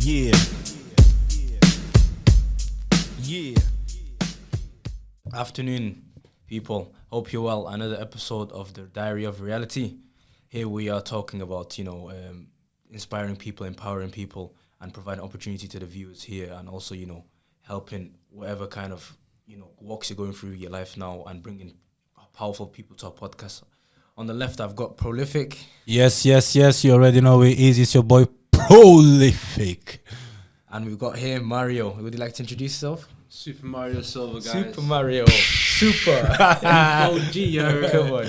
Yeah. Yeah. Afternoon, people. Hope you're well. Another episode of the Diary of Reality. Here we are talking about, inspiring people, empowering people, and providing opportunity to the viewers here, and also, helping whatever kind of, walks you're going through your life now, and bringing powerful people to our podcast. On the left, I've got Prolific. Yes. You already know it is. It's your boy Prolific. And we've got here Mario. Would you like to introduce yourself? Supermario Silva, guys. Super Mario. Super. OG, yo.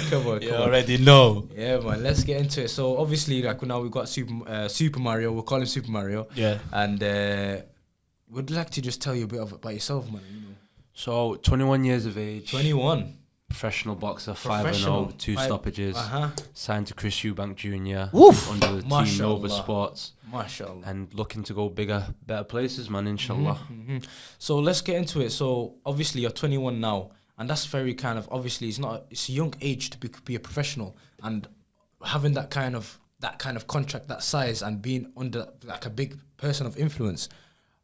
Come on. You already know. Yeah, man. Let's get into it. So, obviously, now we've got Super Mario. We'll call him Super Mario. Yeah. And would like to just tell you a bit about yourself, man. So, 21 years of age. 21. Professional boxer, 5-0, 2 stoppages. Signed to Chris Eubank Jr. Woof. Under the Team Nova Sports. MashaAllah. And looking to go bigger, better places, man, inshallah. Mm-hmm. So let's get into it. So obviously you're 21 now, and that's very kind of obviously it's a young age to be a professional, and having that kind of contract that size and being under like a big person of influence.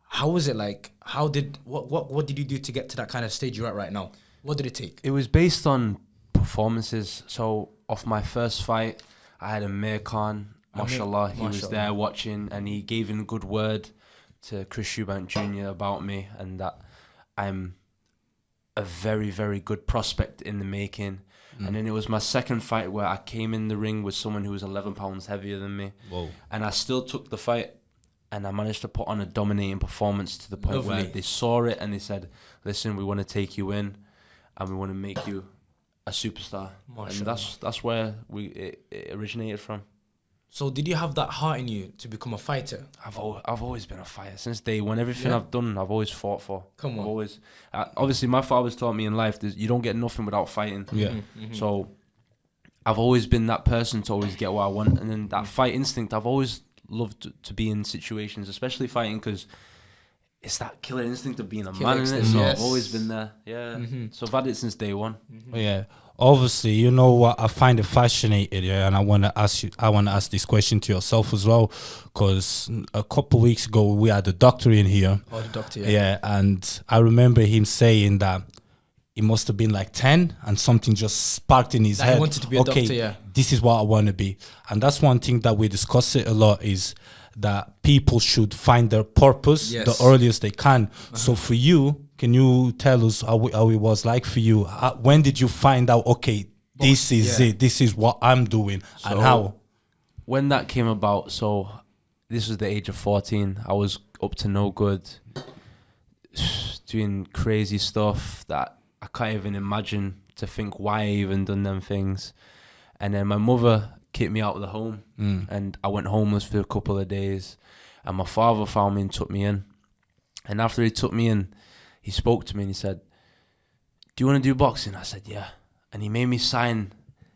How was it like? What did you do to get to that kind of stage you're at right now? What did it take? It was based on performances. So off my first fight, I had Amir Khan. MashaAllah, he was there watching, and he gave in a good word to Chris Eubank Jr. about me, and that I'm a very, very good prospect in the making. And then it was my second fight where I came in the ring with someone who was 11 pounds heavier than me. Whoa. And I still took the fight, and I managed to put on a dominating performance to the point where they saw it and they said, listen, we want to take you in and we want to make you a superstar. And that's where it originated from. So did you have that heart in you to become a fighter? I've always been a fighter since day one. Everything I've done, I've always fought for. Come on. Obviously, my father's taught me in life that you don't get nothing without fighting. Yeah. Mm-hmm. So I've always been that person to always get what I want. And then that fight instinct, I've always loved to be in situations, especially fighting, because it's that killer instinct of being a man, isn't it? So I've always been there. Yeah. Mm-hmm. So I've had it since day one. Mm-hmm. Yeah. Obviously, you know what, I find it fascinating, and I want to ask this question to yourself as well, because a couple of weeks ago we had a doctor in here. Oh, the doctor, yeah. And I remember him saying that he must have been like 10 and something just sparked in his head. He wanted to be a doctor, yeah. This is what I want to be. And that's one thing that we discuss it a lot, is that people should find their purpose the earliest they can. So for you, can you tell us how it was like for you? When did you find out, okay, this is it, this is what I'm doing, and how? When that came about, so this was the age of 14, I was up to no good, doing crazy stuff that I can't even imagine to think why I even done them things. And then my mother kicked me out of the home, and I went homeless for a couple of days, and my father found me and took me in. And after he took me in, he spoke to me and he said, do you want to do boxing? I said, yeah. And he made me sign.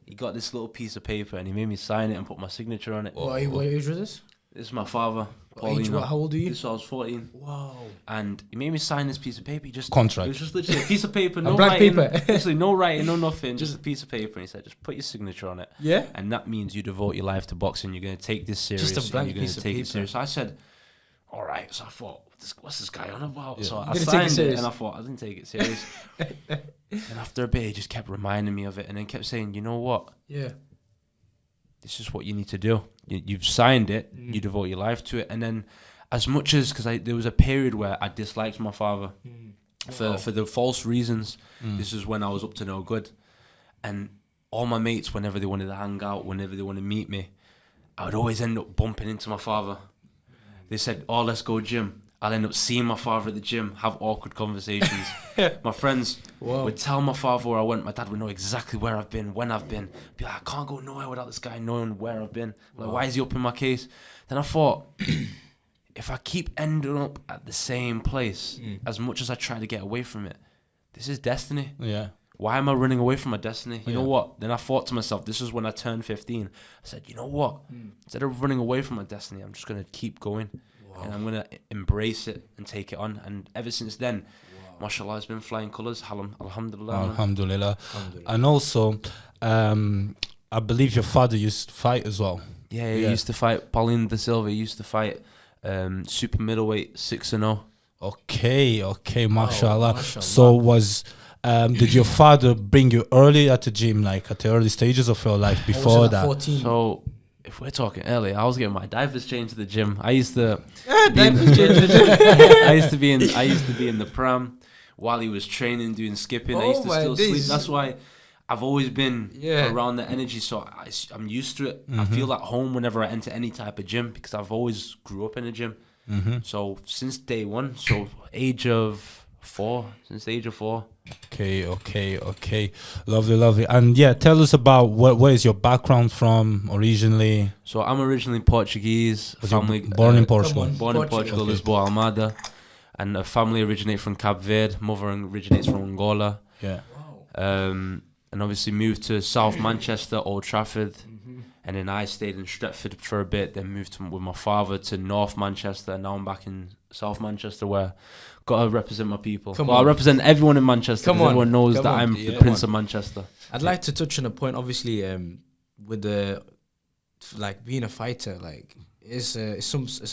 He got this little piece of paper and he made me sign it and put my signature on it. What age was this? This is my father, How old are you? This was I was 14. Wow. And he made me sign this piece of paper. Contract. It was just literally a piece of paper, no blank writing. paper. Literally no writing, no nothing, just a piece of paper. And he said, just put your signature on it. Yeah. And that means you devote your life to boxing. You're going to take this serious. Just a blank you're going piece to of take paper. it serious. So I said, all right. So I thought, what's this guy on about? Yeah. So I Didn't take it signed it serious. and I thought, I didn't take it serious. And after a bit, he just kept reminding me of it and then kept saying, you know what? Yeah. This is what you need to do. You've signed it. You devote your life to it. And then as much as, because there was a period where I disliked my father for the false reasons. This is when I was up to no good. And all my mates, whenever they wanted to hang out, whenever they wanted to meet me, I would always end up bumping into my father. They said, oh, let's go gym. I'll end up seeing my father at the gym, have awkward conversations. My friends would tell my father where I went. My dad would know exactly where I've been, when I've been. Be like, I can't go nowhere without this guy knowing where I've been. Like, why is he up in my case? Then I thought, if I keep ending up at the same place, as much as I try to get away from it, this is destiny. Yeah. Why am I running away from my destiny? You know what? Then I thought to myself, this is when I turned 15. I said, you know what? Instead of running away from my destiny, I'm just going to keep going. And I'm going to embrace it and take it on. And ever since then, mashallah, it's been flying colours. Alhamdulillah. Alhamdulillah. And also, I believe your father used to fight as well. Yeah, he used to fight. DaSilva, he used to fight super middleweight 6-0. Okay, mashallah. mashallah. So did your father bring you early at the gym, like at the early stages of your life before that? 14. So if we're talking early, I was getting my diapers changed to the gym. I used to be in the pram while he was training, doing skipping. I used to still sleep. That's why I've always been around the energy, so I'm used to it. I feel at home whenever I enter any type of gym because I've always grew up in a gym. So since day one, so since the age of 4. Okay. Lovely. And yeah, tell us about where is your background from originally? So I'm originally Portuguese. Family born in Portugal. Born in Portugal, Lisboa, Almada. And a family originates from Cape Verde. Mother originates from Angola. Yeah. And obviously moved to South Manchester, Old Trafford. And then I stayed in Stretford for a bit, then moved with my father to North Manchester. And now I'm back in South Manchester, where got to represent my people. I represent everyone in Manchester. Everyone knows that I'm the Prince of Manchester. I'd like to touch on a point, obviously, with the being a fighter. Like it's a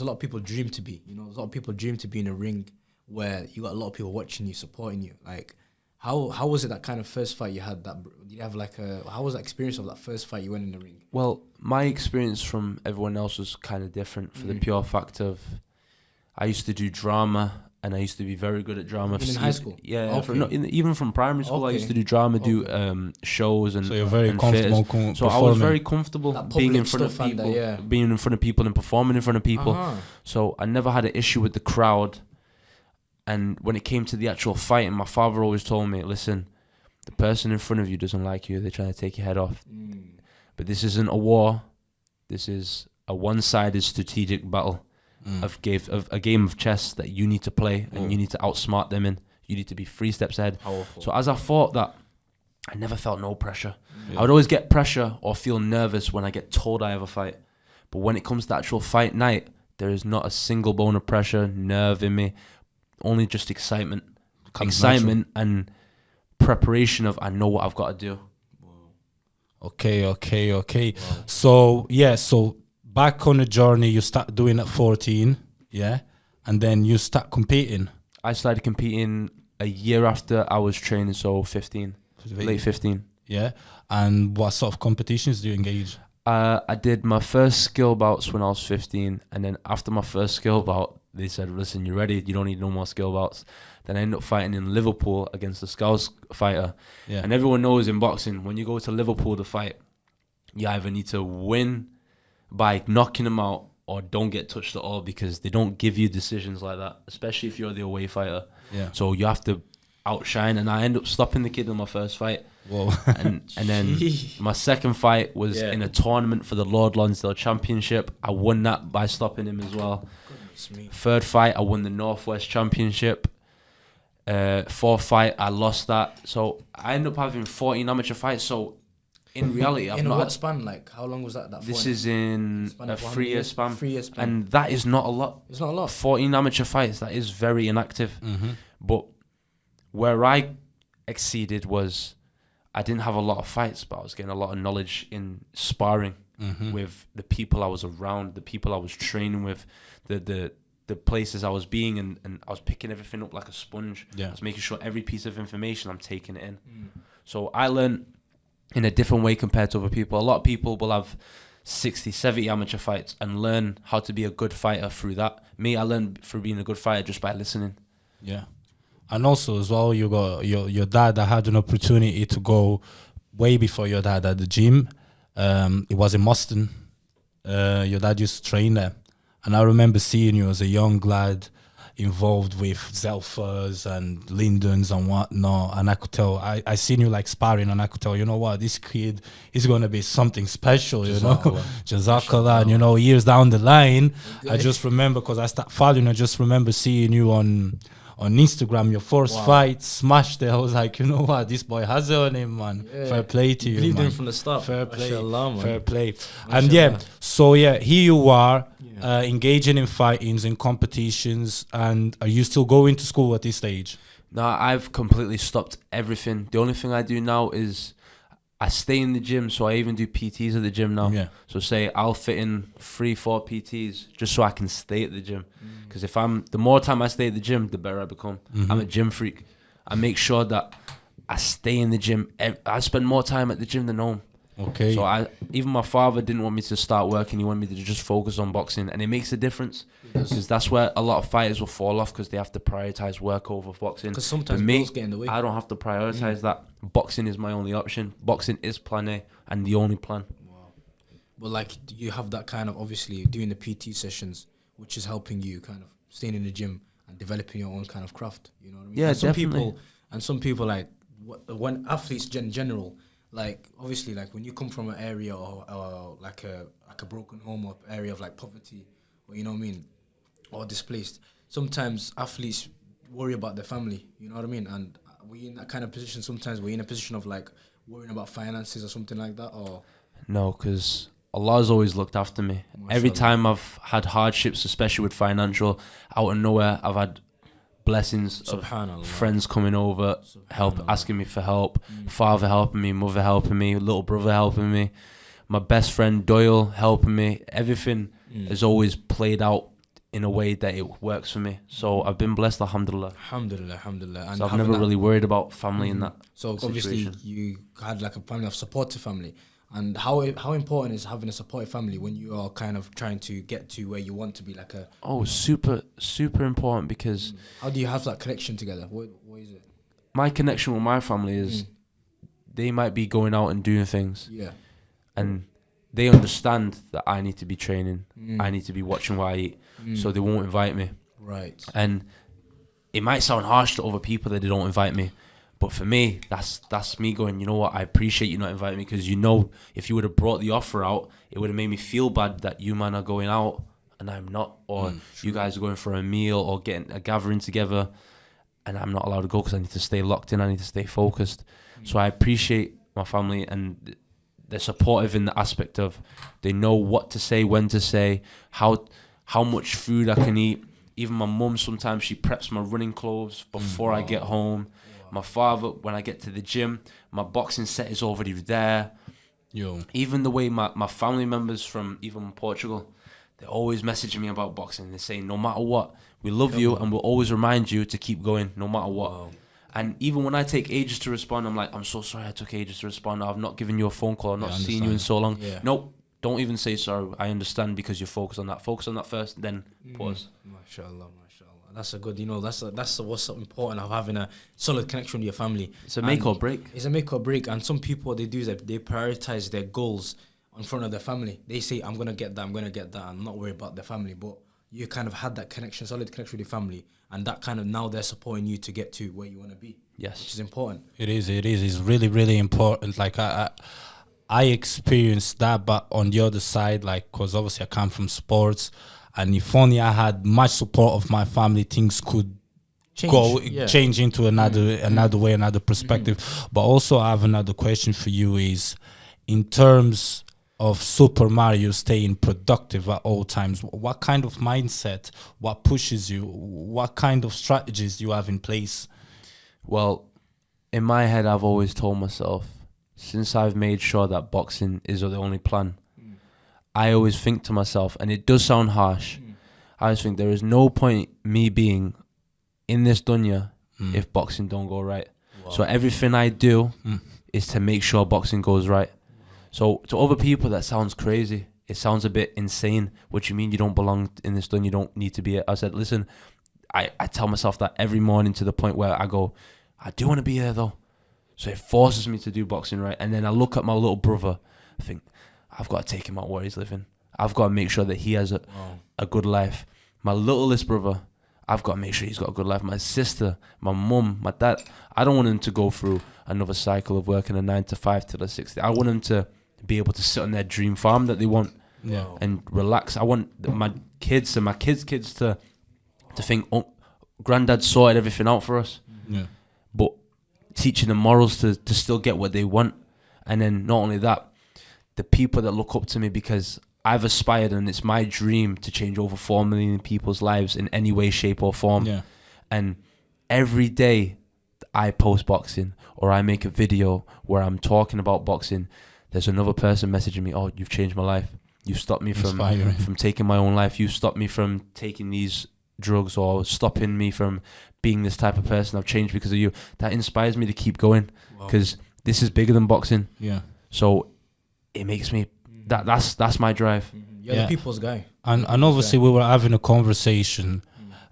lot of people dream to be. You know, a lot of people dream to be in a ring where you got a lot of people watching you, supporting you. Like, how was it that kind of first fight you had? Did you have how was the experience of that first fight you went in the ring? Well, my experience from everyone else was kind of different for the pure fact of I used to do drama. And I used to be very good at drama. Even in high school? Yeah. Even from primary school, I used to do drama, do shows and. So you're very comfortable. So I was very comfortable being in front of people, being in front of people and performing in front of people. So I never had an issue with the crowd. And when it came to the actual fighting, my father always told me, "Listen, the person in front of you doesn't like you. They're trying to take your head off. But this isn't a war. This is a one-sided strategic battle." Of a game of chess that you need to play and you need to outsmart them in. You need to be 3 steps ahead. Powerful. So as I fought that, I never felt no pressure. I would always get pressure or feel nervous when I get told I have a fight. But when it comes to actual fight night, there is not a single bone of pressure, nerve in me. Only just excitement. Excitement and preparation of I know what I've got to do. Okay. Wow. So back on the journey, you start doing at 14, and then you start competing. I started competing a year after I was training, so 15, late 15. Yeah, and what sort of competitions do you engage? I did my first skill bouts when I was 15, and then after my first skill bout, they said, "Listen, you're ready. You don't need no more skill bouts." Then I ended up fighting in Liverpool against a Scouse fighter. Yeah. And everyone knows in boxing, when you go to Liverpool to fight, you either need to win by knocking them out or don't get touched at all, because they don't give you decisions like that, especially if you're the away fighter. Yeah. So you have to outshine, and I end up stopping the kid in my first fight. Whoa. and then my second fight was in a tournament for the Lord Lonsdale Championship. I won that by stopping him as well. Third fight, I won the Northwest Championship. Fourth fight, I lost that. So I ended up having 14 amateur fights. So in reality, I've not what span? Like, how long was that? This is in a 3-year span. 3-year span. And that is not a lot. It's not a lot. 14 amateur fights, that is very inactive. But where I exceeded was I didn't have a lot of fights, but I was getting a lot of knowledge in sparring with the people I was around, the people I was training with, the places I was being, and I was picking everything up like a sponge. I was making sure every piece of information I'm taking it in. So I learned in a different way compared to other people. A lot of people will have 60, 70 amateur fights and learn how to be a good fighter through that. Me, I learned through being a good fighter just by listening. Yeah. And also as well, you got your dad. I had an opportunity to go way before your dad at the gym. It was in Moston. Your dad used to train there. And I remember seeing you as a young lad involved with Zelfas and Lindens and whatnot, and I could tell, I seen you like sparring, and I could tell, you know what, this kid is going to be something special, you know, Jazakallah. And you know, years down the line, I just remember, because I started following, I just remember seeing you on Instagram, your first fight, smashed it. I was like, you know what, this boy has it on him, man. Fair play to you, believed man. in from the start. Fair play, man. Fair play. And so here you are, engaging in fightings, in competitions. And are you still going to school at this stage? No, I've completely stopped everything. The only thing I do now is I stay in the gym, so I even do PTs at the gym now. Yeah. So say I'll fit in 3-4 PTs just so I can stay at the gym. Because the more time I stay at the gym, the better I become. I'm a gym freak. I make sure that I stay in the gym. I spend more time at the gym than home. Okay. So even my father didn't want me to start working. He wanted me to just focus on boxing, and it makes a difference. Because that's where a lot of fighters will fall off, because they have to prioritize work over boxing. Because sometimes For me, bills get in the way. I don't have to prioritize that. Boxing is my only option. Boxing is plan A and the only plan. Wow. But like, you have that kind of, obviously doing the PT sessions, which is helping you kind of staying in the gym and developing your own kind of craft. You know what I mean? Yeah, and definitely. Some people like when athletes in general, like obviously like when you come from an area or like a broken home or area of like poverty, or you know what I mean, or displaced, sometimes athletes worry about their family, you know what I mean? And we in that kind of position, sometimes we're in a position of like worrying about finances or something like that, or No, because Allah's always looked after me. Every time I've had hardships, especially with financial, out of nowhere, I've had blessings of friends coming over, asking me for help, father helping me, mother helping me, little brother helping me, my best friend Doyle helping me. Everything has always played out in a way that it works for me. So I've been blessed, alhamdulillah. Alhamdulillah. And so I've never really worried about family in that So situation. obviously you had like a family of support to family. And how important is having a supportive family when you are kind of trying to get to where you want to be, like a... Oh, super important, because... How do you have that connection together? What is it? My connection with my family is they might be going out and doing things. Yeah. And they understand that I need to be training. I need to be watching what I eat. So they won't invite me. Right. And it might sound harsh to other people that they don't invite me. But for me, that's me going, you know what, I appreciate you not inviting me, because you know, if you would have brought the offer out, it would have made me feel bad that you man are going out and I'm not, or you guys are going for a meal or getting a gathering together and I'm not allowed to go because I need to stay locked in, I need to stay focused. So I appreciate my family, and they're supportive in the aspect of they know what to say, when to say, how much food I can eat. Even my mum, sometimes she preps my running clothes before I get home. My father, when I get to the gym, my boxing set is already there. Even the way my family members from even Portugal, they're always messaging me about boxing. They're saying, no matter what, we love you and we'll always remind you to keep going, no matter what. Wow. And even when I take ages to respond, I'm like, I'm so sorry I took ages to respond. I've not given you a phone call. I've not seen you in so long. Yeah. Nope, don't even say sorry. I understand, because you're focused on that. Focus on that first, then pause. MashaAllah. That's a good, that's what's so important, of having a solid connection with your family. It's a make or break. It's a make or break. And some people, what they do is that they prioritize their goals in front of their family. They say, I'm going to get that, and not worry about their family. But you kind of had that connection, solid connection with your family, and that kind of, now they're supporting you to get to where you want to be. Yes. Which is important. It is. It's really, really important. Like, I experienced that, but on the other side, like, because obviously I come from sports, and if only I had much support of my family, things could change into another way, another perspective. But also I have another question for you, is in terms of Super Mario staying productive at all times, what kind of mindset, what pushes you, what kind of strategies you have in place? Well, in my head, I've always told myself, since I've made sure that boxing is the only plan, I always think to myself, and it does sound harsh, I always think there is no point me being in this dunya if boxing don't go right. Wow. So everything I do is to make sure boxing goes right. So to other people, that sounds crazy. It sounds a bit insane. What you mean you don't belong in this dunya? You don't need to be it. I said, listen, I tell myself that every morning, to the point where I go, I do want to be there though. So it forces me to do boxing right. And then I look at my little brother, I think, I've got to take him out where he's living. I've got to make sure that he has a good life. My littlest brother, I've got to make sure he's got a good life. My sister, my mum, my dad, I don't want him to go through another cycle of working a 9 to 5 till they're 60. I want him to be able to sit on their dream farm that they want and relax. I want my kids and my kids' kids to think, oh, granddad sorted everything out for us. Yeah. But teaching them morals to still get what they want. And then not only that, the people that look up to me, because I've aspired and it's my dream to change over 4 million people's lives in any way, shape or form. Yeah. And every day I post boxing or I make a video where I'm talking about boxing, there's another person messaging me, oh, you've changed my life. You've stopped me from taking my own life. You've stopped me from taking these drugs or stopping me from being this type of person. I've changed because of you. That inspires me to keep going because this is bigger than boxing. Yeah. So it makes me, that's my drive. You're the people's guy. And obviously we were having a conversation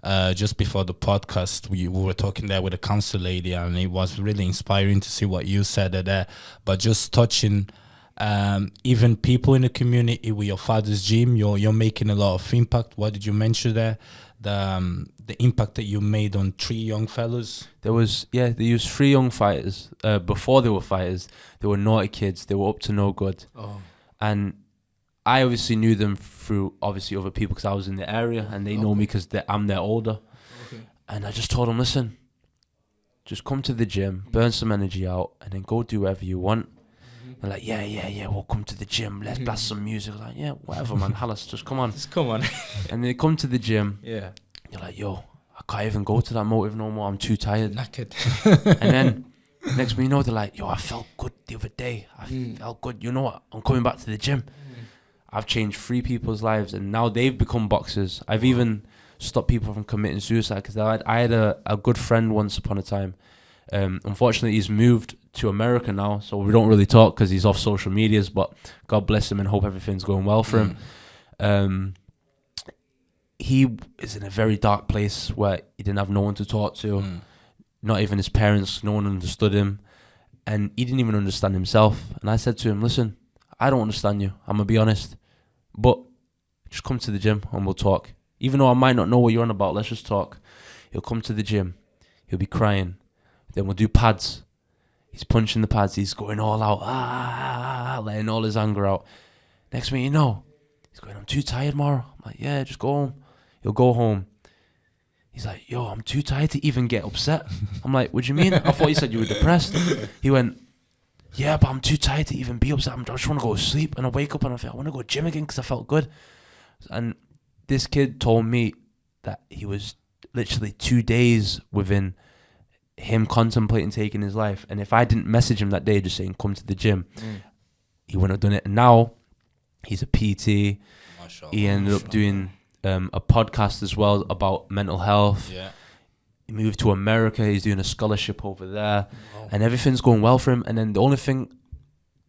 just before the podcast. We were talking there with a council lady, and it was really inspiring to see what you said there. But just touching even people in the community with your father's gym, you're making a lot of impact. What did you mention there? The impact that you made on 3 young fellas. There was, they used 3 young fighters. Before they were fighters, they were naughty kids. They were up to no good. And I obviously knew them through obviously other people because I was in the area, and they know me because I'm their older. And I just told them, listen, just come to the gym, burn some energy out, and then go do whatever you want. They're like, yeah, we'll come to the gym. Let's blast some music. I'm like, yeah, whatever, man. Hallis, just come on. Just come on. And they come to the gym. Yeah. You're like, yo, I can't even go to that motive no more. I'm too tired. Knackered. And then next thing you know, they're like, yo, I felt good the other day. I felt good. You know what? I'm coming back to the gym. I've changed 3 people's lives, and now they've become boxers. I've even stopped people from committing suicide because I had a good friend once upon a time. Unfortunately, he's moved to America now, so we don't really talk because he's off social medias, but God bless him and hope everything's going well for him. He is in a very dark place where he didn't have no one to talk to, not even his parents, no one understood him, and he didn't even understand himself. And I said to him, listen, I don't understand you, I'm going to be honest, but just come to the gym and we'll talk. Even though I might not know what you're on about, let's just talk. He'll come to the gym, he'll be crying, then we'll do pads. He's punching the pads, he's going all out, letting all his anger out. Next thing you know, he's going, I'm too tired, Mara. I'm like, yeah, just go home. He'll go home. He's like, yo, I'm too tired to even get upset. I'm like, what do you mean? I thought you said you were depressed. He went, yeah, but I'm too tired to even be upset. I just want to go to sleep. And I wake up and I feel, I want to go to gym again because I felt good. And this kid told me that he was literally 2 days within him contemplating taking his life. And if I didn't message him that day just saying, come to the gym, he wouldn't have done it. And now he's a PT. He ended up doing a podcast as well about mental health. Yeah. He moved to America. He's doing a scholarship over there. And everything's going well for him. And then the only thing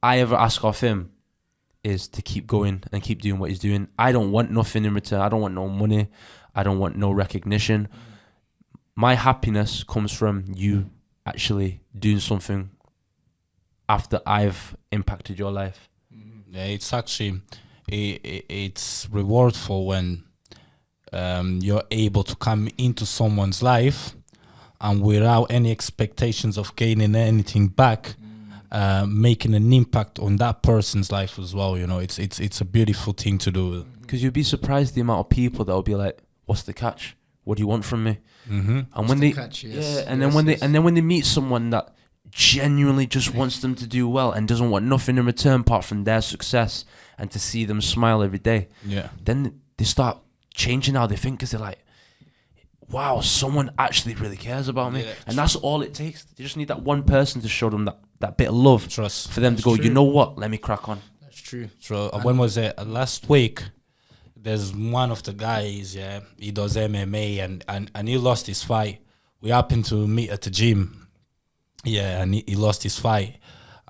I ever ask of him is to keep going and keep doing what he's doing. I don't want nothing in return. I don't want no money. I don't want no recognition. My happiness comes from you actually doing something after I've impacted your life. Yeah, it's actually it's rewardful when you're able to come into someone's life and without any expectations of gaining anything back, making an impact on that person's life as well. You know, it's a beautiful thing to do. Because you'd be surprised the amount of people that will be like, "What's the catch? What do you want from me?" And when they when they meet someone that genuinely just wants them to do well and doesn't want nothing in return apart from their success and to see them smile every day, then they start changing how they think because they're like, wow, someone actually really cares about me. And that's all it takes. They just need that one person to show them that bit of love, trust, for them to go, you know what, let me crack on. That's true. So when was it? Last week, there's one of the guys, he does MMA and he lost his fight. We happened to meet at the gym. Yeah, and he lost his fight.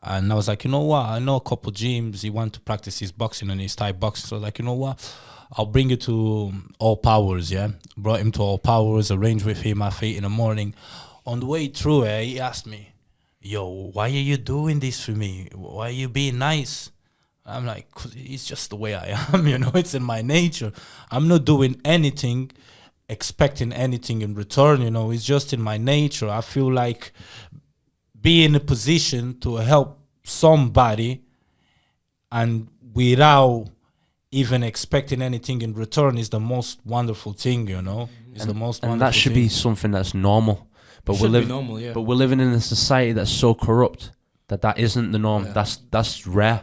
And I was like, you know what? I know a couple gyms. He wanted to practice his boxing and his Thai boxing. So I was like, you know what? I'll bring you to All Powers, Brought him to All Powers, arranged with him at 8 in the morning. On the way through, he asked me, yo, why are you doing this for me? Why are you being nice? I'm like, 'cause it's just the way I am, it's in my nature. I'm not doing anything, expecting anything in return, it's just in my nature. I feel like being in a position to help somebody and without even expecting anything in return is the most wonderful thing, It's the most wonderful thing. And that should be something that's normal. But But we're living in a society that's so corrupt that isn't the norm. Yeah. That's rare.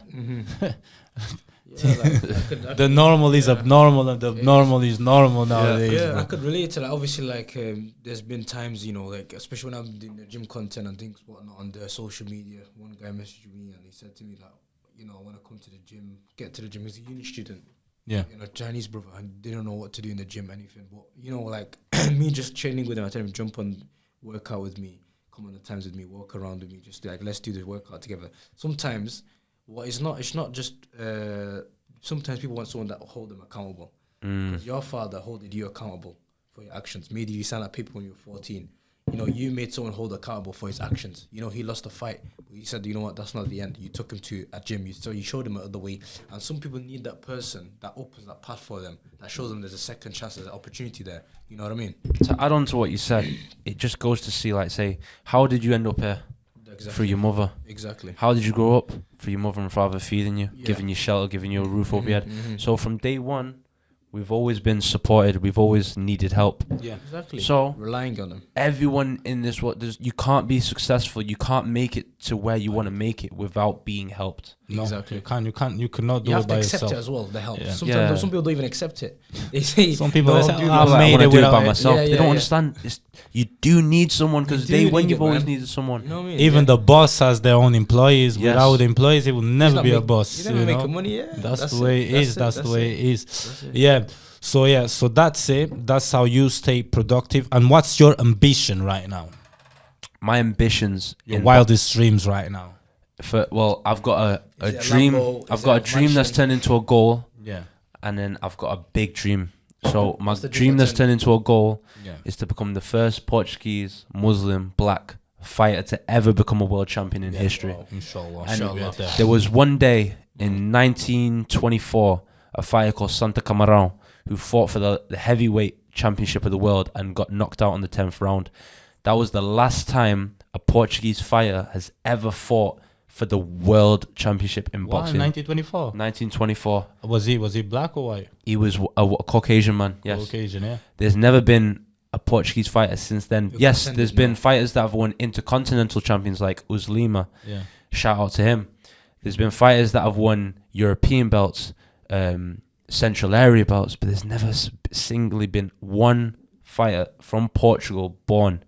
The normal is abnormal and the abnormal is normal nowadays. Yeah, bro. I could relate to that. Obviously, like there's been times, you know, like especially when I'm doing the gym content and things whatnot on the social media. One guy messaged me and he said to me like, you know, I want to come to the gym, get to the gym. He's a uni student. Yeah. You know, Chinese brother, and they don't know what to do in the gym, anything. But you know, like me just training with him, I tell him jump on, workout with me, come on the times with me, walk around with me, just like let's do this workout together. Sometimes, it's not just. Sometimes people want someone that will hold them accountable. Your father holding you accountable for your actions. Made you sound like people when you were 14. You know, you made someone hold accountable for his actions. You know, he lost a fight, but you said, you know what, that's not the end. You took him to a gym, so you showed him another way. And some people need that person that opens that path for them, that shows them there's a second chance, there's an opportunity there. You know what I mean? To add on to what you said, it just goes to see, like, say, how did you end up here? Exactly. Through your mother. Exactly. How did you grow up? Through your mother and father feeding you, giving you shelter, giving you a roof over your head. So from day one, we've always been supported. We've always needed help. Yeah, exactly. So relying on them. Everyone in this world, you can't be successful. You can't make it to where you want to make it without being helped. No, exactly. You cannot do you it have by to accept yourself. it as well. The help. Yeah. Sometimes some people don't even accept it. They say some people no, say, I want to do it by myself. Yeah, they don't understand. You do need someone because when you've always needed someone. You know what I mean? Even the boss has their own employees. Yes. Without the employees, he will never be a boss. You never make money. Yeah, that's the way it is. That's the way it is. Yeah. So that's it. That's how you stay productive. And what's your ambition right now? My ambitions, your wildest dreams right now. I've got a dream. I've got a dream that's turned into a goal. Yeah. And then I've got a big dream. So my dream that's turned into a goal is to become the first Portuguese Muslim black fighter to ever become a world champion in history. Wow. Inshallah. And there was one day in 1924, a fighter called Santa Camarão who fought for the heavyweight championship of the world and got knocked out in the 10th round. That was the last time a Portuguese fighter has ever fought for the world championship in boxing. 1924. 1924. Was he black or white? He was a Caucasian man. Yes. Caucasian, yeah. There's never been a Portuguese fighter since then. Yes, there's been fighters that have won intercontinental champions like Uslima. Yeah. Shout out to him. There's been fighters that have won European belts, Central Area belts, but there's never singly been one fighter from Portugal born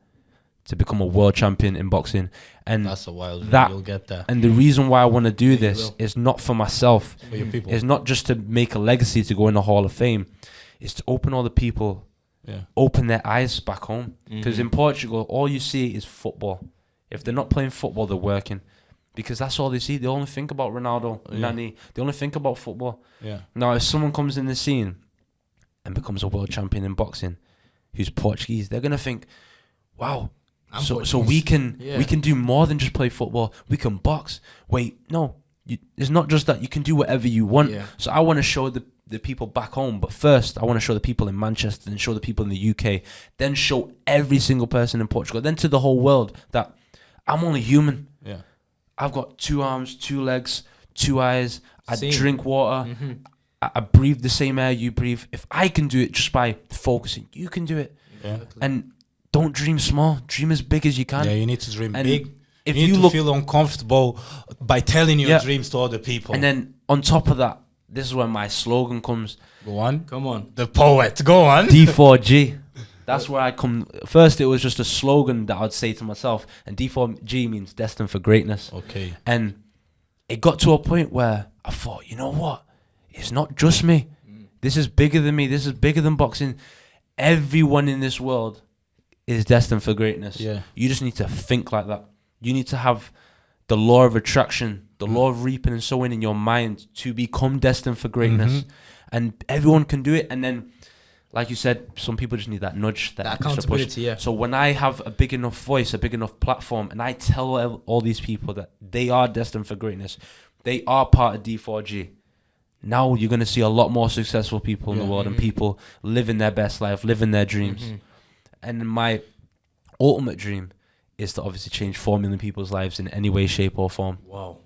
to become a world champion in boxing. And that's a wild you'll get there. And the reason why I want to do this is not for myself. For your people. It's not just to make a legacy to go in the Hall of Fame. It's to open all the people, open their eyes back home. Because in Portugal, all you see is football. If they're not playing football, they're working. Because that's all they see. They only think about Ronaldo, Nani. They only think about football. Yeah. Now, if someone comes in the scene and becomes a world champion in boxing, who's Portuguese, they're gonna think, "Wow, so we can do more than just play football. We can box." Wait, no, it's not just that. You can do whatever you want. Yeah. So I want to show the people back home, but first I want to show the people in Manchester, and show the people in the UK, then show every single person in Portugal, then to the whole world that I'm only human. Yeah. I've got 2 arms, 2 legs, 2 eyes. I drink water. I breathe the same air you breathe. If I can do it just by focusing, you can do it. Yeah. And don't dream small. Dream as big as you can. Yeah, you need to dream big. If you need to feel uncomfortable by telling your dreams to other people. And then on top of that, this is where my slogan comes. Go on. Come on. The poet. Go on. D4G. That's where I come. First, it was just a slogan that I'd say to myself, and D4G means destined for greatness. Okay. And it got to a point where I thought, you know what? It's not just me. This is bigger than me. This is bigger than boxing. Everyone in this world is destined for greatness. Yeah. You just need to think like that. You need to have the law of attraction, the law of reaping and sowing in your mind to become destined for greatness. And everyone can do it. And then, like you said, some people just need that nudge, that accountability. Yeah. So when I have a big enough voice, a big enough platform, and I tell all these people that they are destined for greatness, they are part of D4G. Now you're going to see a lot more successful people in the world, and people living their best life, living their dreams. And my ultimate dream is to obviously change 4 million people's lives in any way, shape, or form. Wow.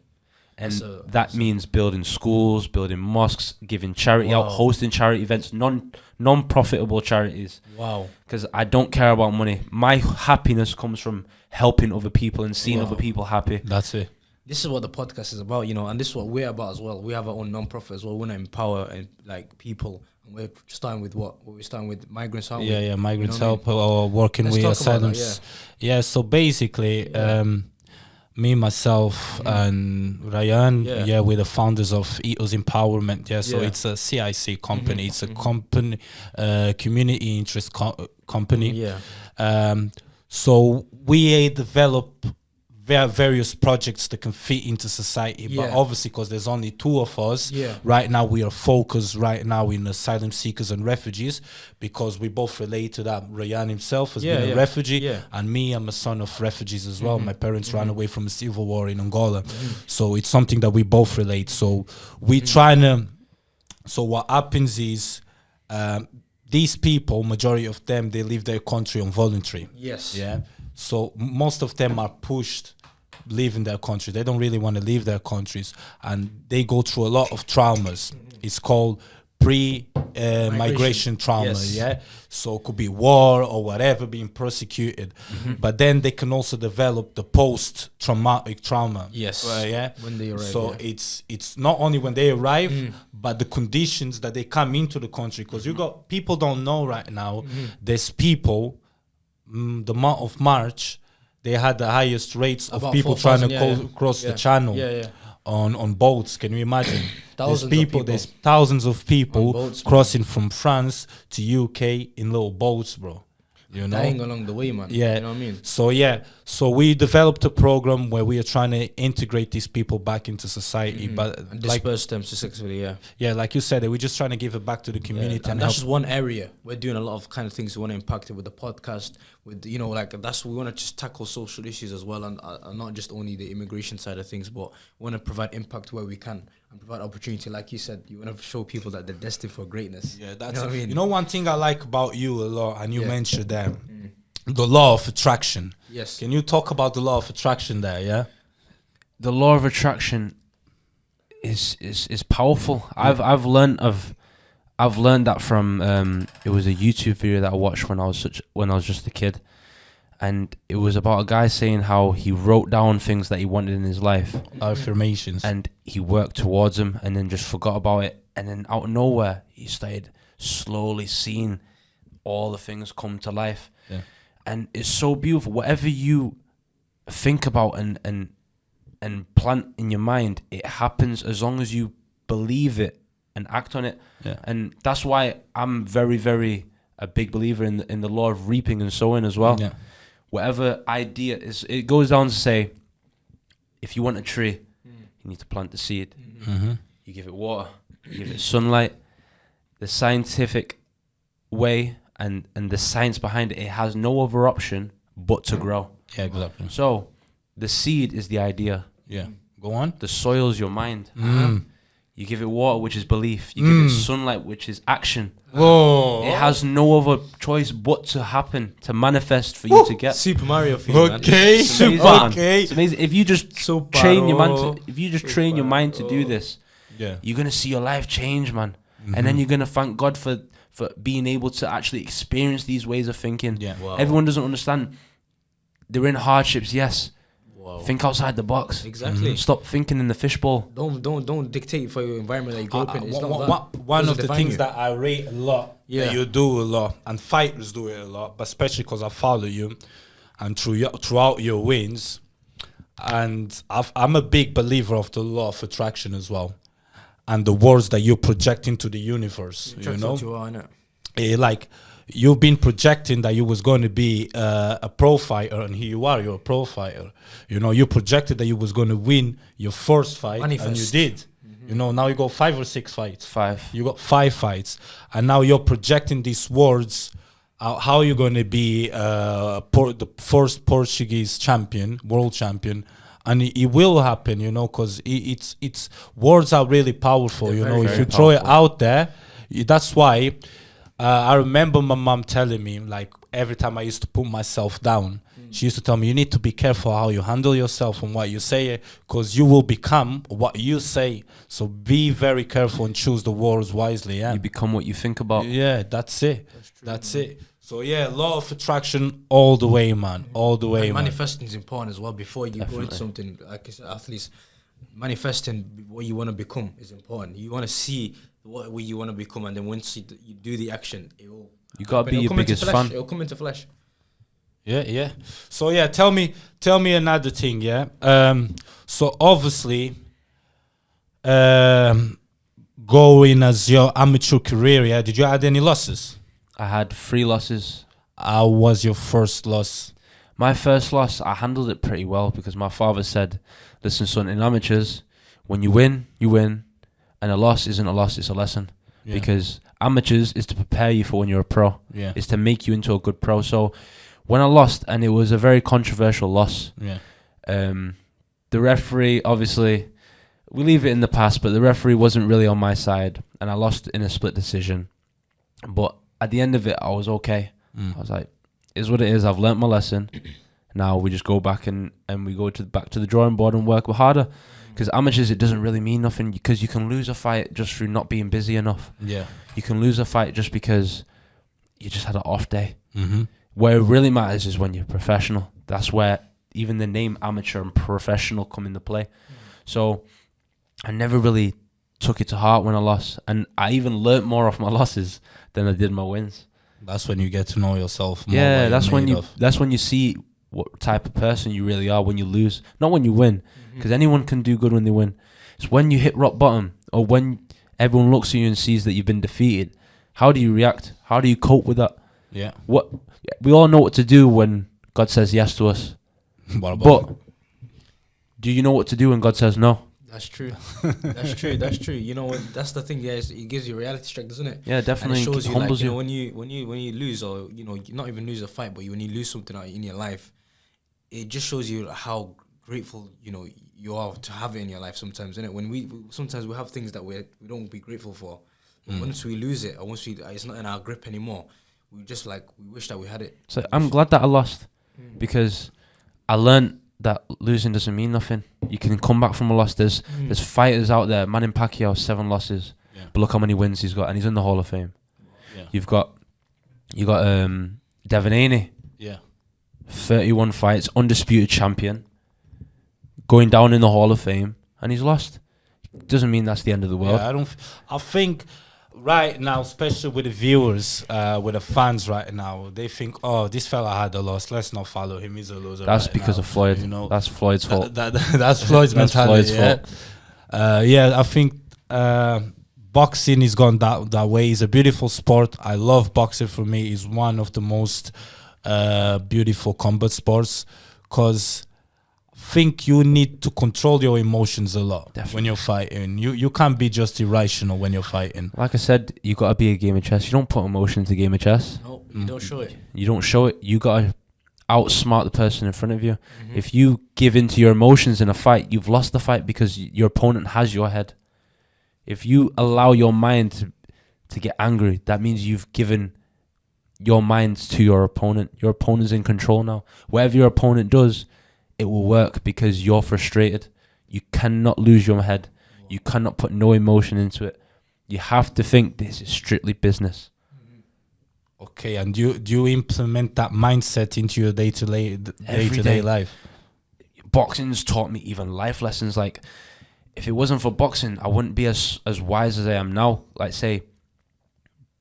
And that means building schools, building mosques, giving charity out, hosting charity events, non-profitable charities. Wow. Because I don't care about money. My happiness comes from helping other people and seeing other people happy. That's it. this is what the podcast is about, and this is what we're about as well. We have our own non-profit as well. We want to empower and like people. And we're starting with what? We're starting with migrants, aren't we? Yeah, migrants help I mean? or working Let's with talk about that, asylums. So basically, me, myself, and Ryan, we're the founders of Eaters Empowerment. So it's a CIC company. It's a company, community interest company. So we develop various projects that can fit into society, but obviously because there's only two of us right now, we are focused right now in asylum seekers and refugees, because we both relate to that. Ryan himself has been a refugee, and me, I'm a son of refugees as well. My parents ran away from a civil war in Angola, so it's something that we both relate. So we trying to, so what happens is these people, majority of them, they leave their country on voluntary. So most of them are pushed leaving their country. They don't really want to leave their countries, and they go through a lot of traumas. It's called migration trauma. So it could be war or whatever, being persecuted, but then they can also develop the post-traumatic trauma. When they arrive. So it's not only when they arrive, but the conditions that they come into the country, because you got people don't know right now. There's people, the month of March, they had the highest rates of people trying to cross the channel on boats. Can you imagine? There's thousands of people boats, crossing from France to UK in little boats, bro. Dying along the way, man. You know what I mean? So we developed a program where we are trying to integrate these people back into society, but and disperse them successfully. Like you said, we're just trying to give it back to the community, and that's just one area. We're doing a lot of kind of things we want to impact it with the podcast. With we want to just tackle social issues as well, and not just only the immigration side of things, but we want to provide impact where we can and provide opportunity. Like you said, you want to show people that they're destined for greatness. That's what I mean. One thing I like about you a lot, and you mentioned that. The law of attraction. Yes. Can you talk about the law of attraction there? The law of attraction is powerful. I've learned that from it was a YouTube video that I watched when I was just a kid, and it was about a guy saying how he wrote down things that he wanted in his life, affirmations, and he worked towards them, and then just forgot about it, and then out of nowhere he started slowly seeing all the things come to life. And it's so beautiful. Whatever you think about and plant in your mind, it happens as long as you believe it and act on it. And that's why I'm very, very a big believer in the law of reaping and sowing as well. Whatever idea is, it goes down to say, if you want a tree, you need to plant the seed. You give it water, you give it sunlight. The scientific way and the science behind it has no other option but to grow. Exactly. So the seed is the idea. Go on. The soil is your mind. You give it water, which is belief. You give it sunlight, which is action. It has no other choice but to happen, to manifest for you to get. Supermario feel, man. It's amazing. If you just train your mind to do this, you're gonna see your life change, man. And then you're gonna thank God for being able to actually experience these ways of thinking. Everyone doesn't understand. They're in hardships, yes. Think outside the box. Exactly. Stop thinking in the fishbowl. Don't dictate for your environment that you grow up in. It's one of the things that I rate a lot, that you do a lot, and fighters do it a lot, but especially because I follow you, and throughout your wins, and I'm a big believer of the law of attraction as well. And the words that you project into the universe, like you've been projecting that you was going to be a pro fighter, and here you are, you're a pro fighter. You projected that you was going to win your first fight, and you did. Now you got 5 or 6 fights. 5. You got 5 fights, and now you're projecting these words. How you're going to be the first Portuguese champion, world champion. And it will happen, because it's words are really powerful. If you throw it out there, that's why I remember my mom telling me, like, every time I used to put myself down, she used to tell me, you need to be careful how you handle yourself and what you say, because you will become what you say. So be very careful and choose the words wisely. Yeah, You become what you think about. yeah, that's it. That's it. So yeah, law of attraction all the way, man. All the way, And man. manifesting is important as well. Before you go into something, like I said, athletes, manifesting what you want to become is important. You want to see what way you want to become, and then once you do the action, it will. You gotta be it'll your come into biggest flesh. fan. It'll come into flesh. Yeah, yeah. So yeah, tell me another thing. Yeah. So obviously, going as your amateur career. Yeah. Did you had any losses? I had 3 losses. How was your first loss? My first loss, I handled it pretty well because my father said, listen, son, in amateurs, when you win, you win. And a loss isn't a loss, it's a lesson. Yeah. Because amateurs is to prepare you for when you're a pro. Yeah. It's to make you into a good pro. So when I lost, and it was a very controversial loss, Yeah. the referee, obviously, we leave it in the past, but the referee wasn't really on my side. And I lost in a split decision. But at the end of it, I was okay. I was like, is what it is. I've learnt my lesson. Now we just go back and we go back to the drawing board and work harder. Because amateurs, it doesn't really mean nothing. Because you can lose a fight just through not being busy enough. Yeah. You can lose a fight just because you just had an off day. Mm-hmm. Where it really matters is when you're professional. That's where even the name amateur and professional come into play. So I never really took it to heart when I lost. And I even learnt more off my losses than I did my wins. That's when you get to know yourself more. Yeah, what that's you're when made you of. that's when you see what type of person you really are when you lose, not when you win, because anyone can do good when they win. It's when you hit rock bottom or when everyone looks at you and sees that you've been defeated. How do you react? How do you cope with that? Yeah. What we all know what to do when God says yes to us, What about but do you know what to do when God says no? That's true. That's true. That's true. You know what? That's the thing. Yeah, it gives you reality check, doesn't it? Yeah, definitely. And it shows you, humbles like, you. when you lose, or not even lose a fight, but when you lose something in your life, it just shows you how grateful you are to have it in your life. Sometimes, innit? When we sometimes we have things that we don't be grateful for. But once we lose it, or once it's not in our grip anymore, we just we wish that we had it. So I'm glad that I lost because I learned that losing doesn't mean nothing. You can come back from a loss. There's fighters out there. Manny Pacquiao, 7 losses, but look how many wins he's got, and he's in the Hall of Fame. Yeah. You got Devin Haney, 31 fights, undisputed champion, going down in the Hall of Fame, and he's lost. Doesn't mean that's the end of the world. Yeah, I think right now, especially with the viewers, with the fans right now, they think, oh, this fella had a loss. Let's not follow him. He's a loser. That's right because now. of Floyd. That's Floyd's fault. That's Floyd's That's mentality. Floyd's I think boxing has gone that way. It's a beautiful sport. I love boxing. For me, it's one of the most beautiful combat sports because think you need to control your emotions a lot. Definitely. When you're fighting. You can't be just irrational when you're fighting. Like I said, you got to be a game of chess. You don't put emotion into a game of chess. No, you don't show it. You don't show it. You got to outsmart the person in front of you. If you give in to your emotions in a fight, you've lost the fight because your opponent has your head. If you allow your mind to get angry, that means you've given your mind to your opponent. Your opponent's in control now. Whatever your opponent does, it will work because you're frustrated. You cannot lose your head. You cannot put no emotion into it. You have to think this is strictly business. Okay, and do you implement that mindset into your day-to-day life? Boxing's taught me even life lessons. Like, if it wasn't for boxing, I wouldn't be as wise as I am now. Like, say,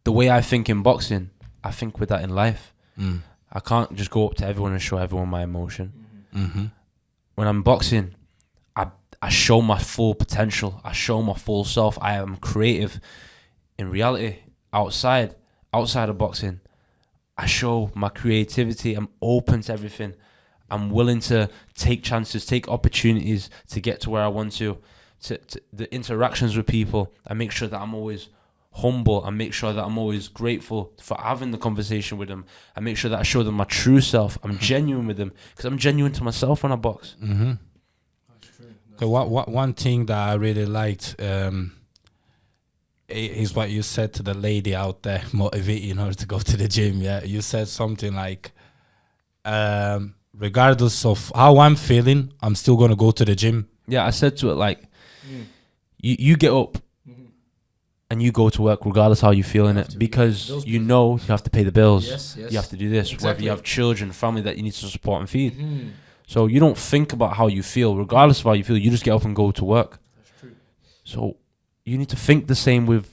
the way I think in boxing, I think with that in life. I can't just go up to everyone and show everyone my emotion. When I'm boxing, I show my full potential. I show my full self. I am creative. In reality, outside of boxing, I show my creativity. I'm open to everything. I'm willing to take chances, take opportunities to get to where I want to the interactions with people. I make sure that I'm always humble. I make sure that I'm always grateful for having the conversation with them. I make sure that I show them my true self. I'm genuine with them because I'm genuine to myself when I box. Okay, one thing that I really liked is what you said to the lady out there motivating her to go to the gym. Yeah, you said something like, regardless of how I'm feeling, I'm still gonna go to the gym. Yeah, I said to it like, you get up and you go to work regardless how you feel in it, because you know you have to pay the bills. Yes. You have to do this. Exactly. Whether you have children, family that you need to support and feed. So you don't think about how you feel. Regardless of how you feel, you just get up and go to work. That's true. So you need to think the same with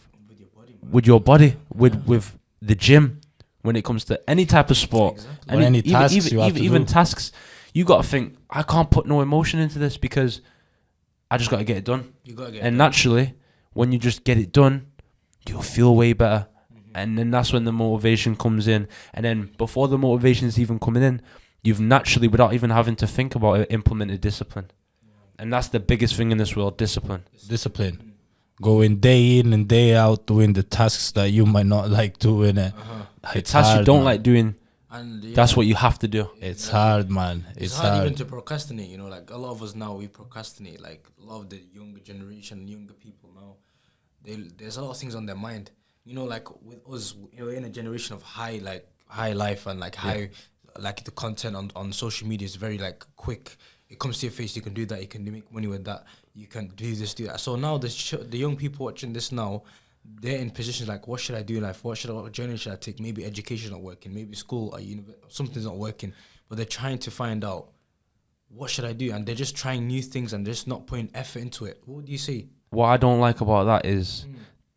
your body, with the gym, when it comes to any type of sport. Exactly. Or any tasks you have to even do. tasks. You got to think, I can't put no emotion into this because I just got to get it done. You gotta get And naturally, when you just get it done, you'll feel way better. And then that's when the motivation comes in. And then before the motivation is even coming in, you've naturally, without even having to think about it, implemented discipline. And that's the biggest thing in this world, discipline. Discipline. Going day in and day out doing the tasks that you might not like doing it. The tasks you don't man. like doing, And that's what you have to do. It's hard, man. It's hard even to procrastinate, you know, like a lot of us now, we procrastinate. Like a lot of the younger generation, younger people now, there's a lot of things on their mind. You know, like with us, you know, in a generation of high life and like like the content on social media is very like quick. It comes to your face, you can do that, you can make money with that, you can do this, do that. So now the young people watching this now, they're in positions like, what should I do in life? What journey should I take? Maybe education not working, maybe school or something's not working, but they're trying to find out, what should I do? And they're just trying new things and just not putting effort into it. What do you say? What I don't like about that is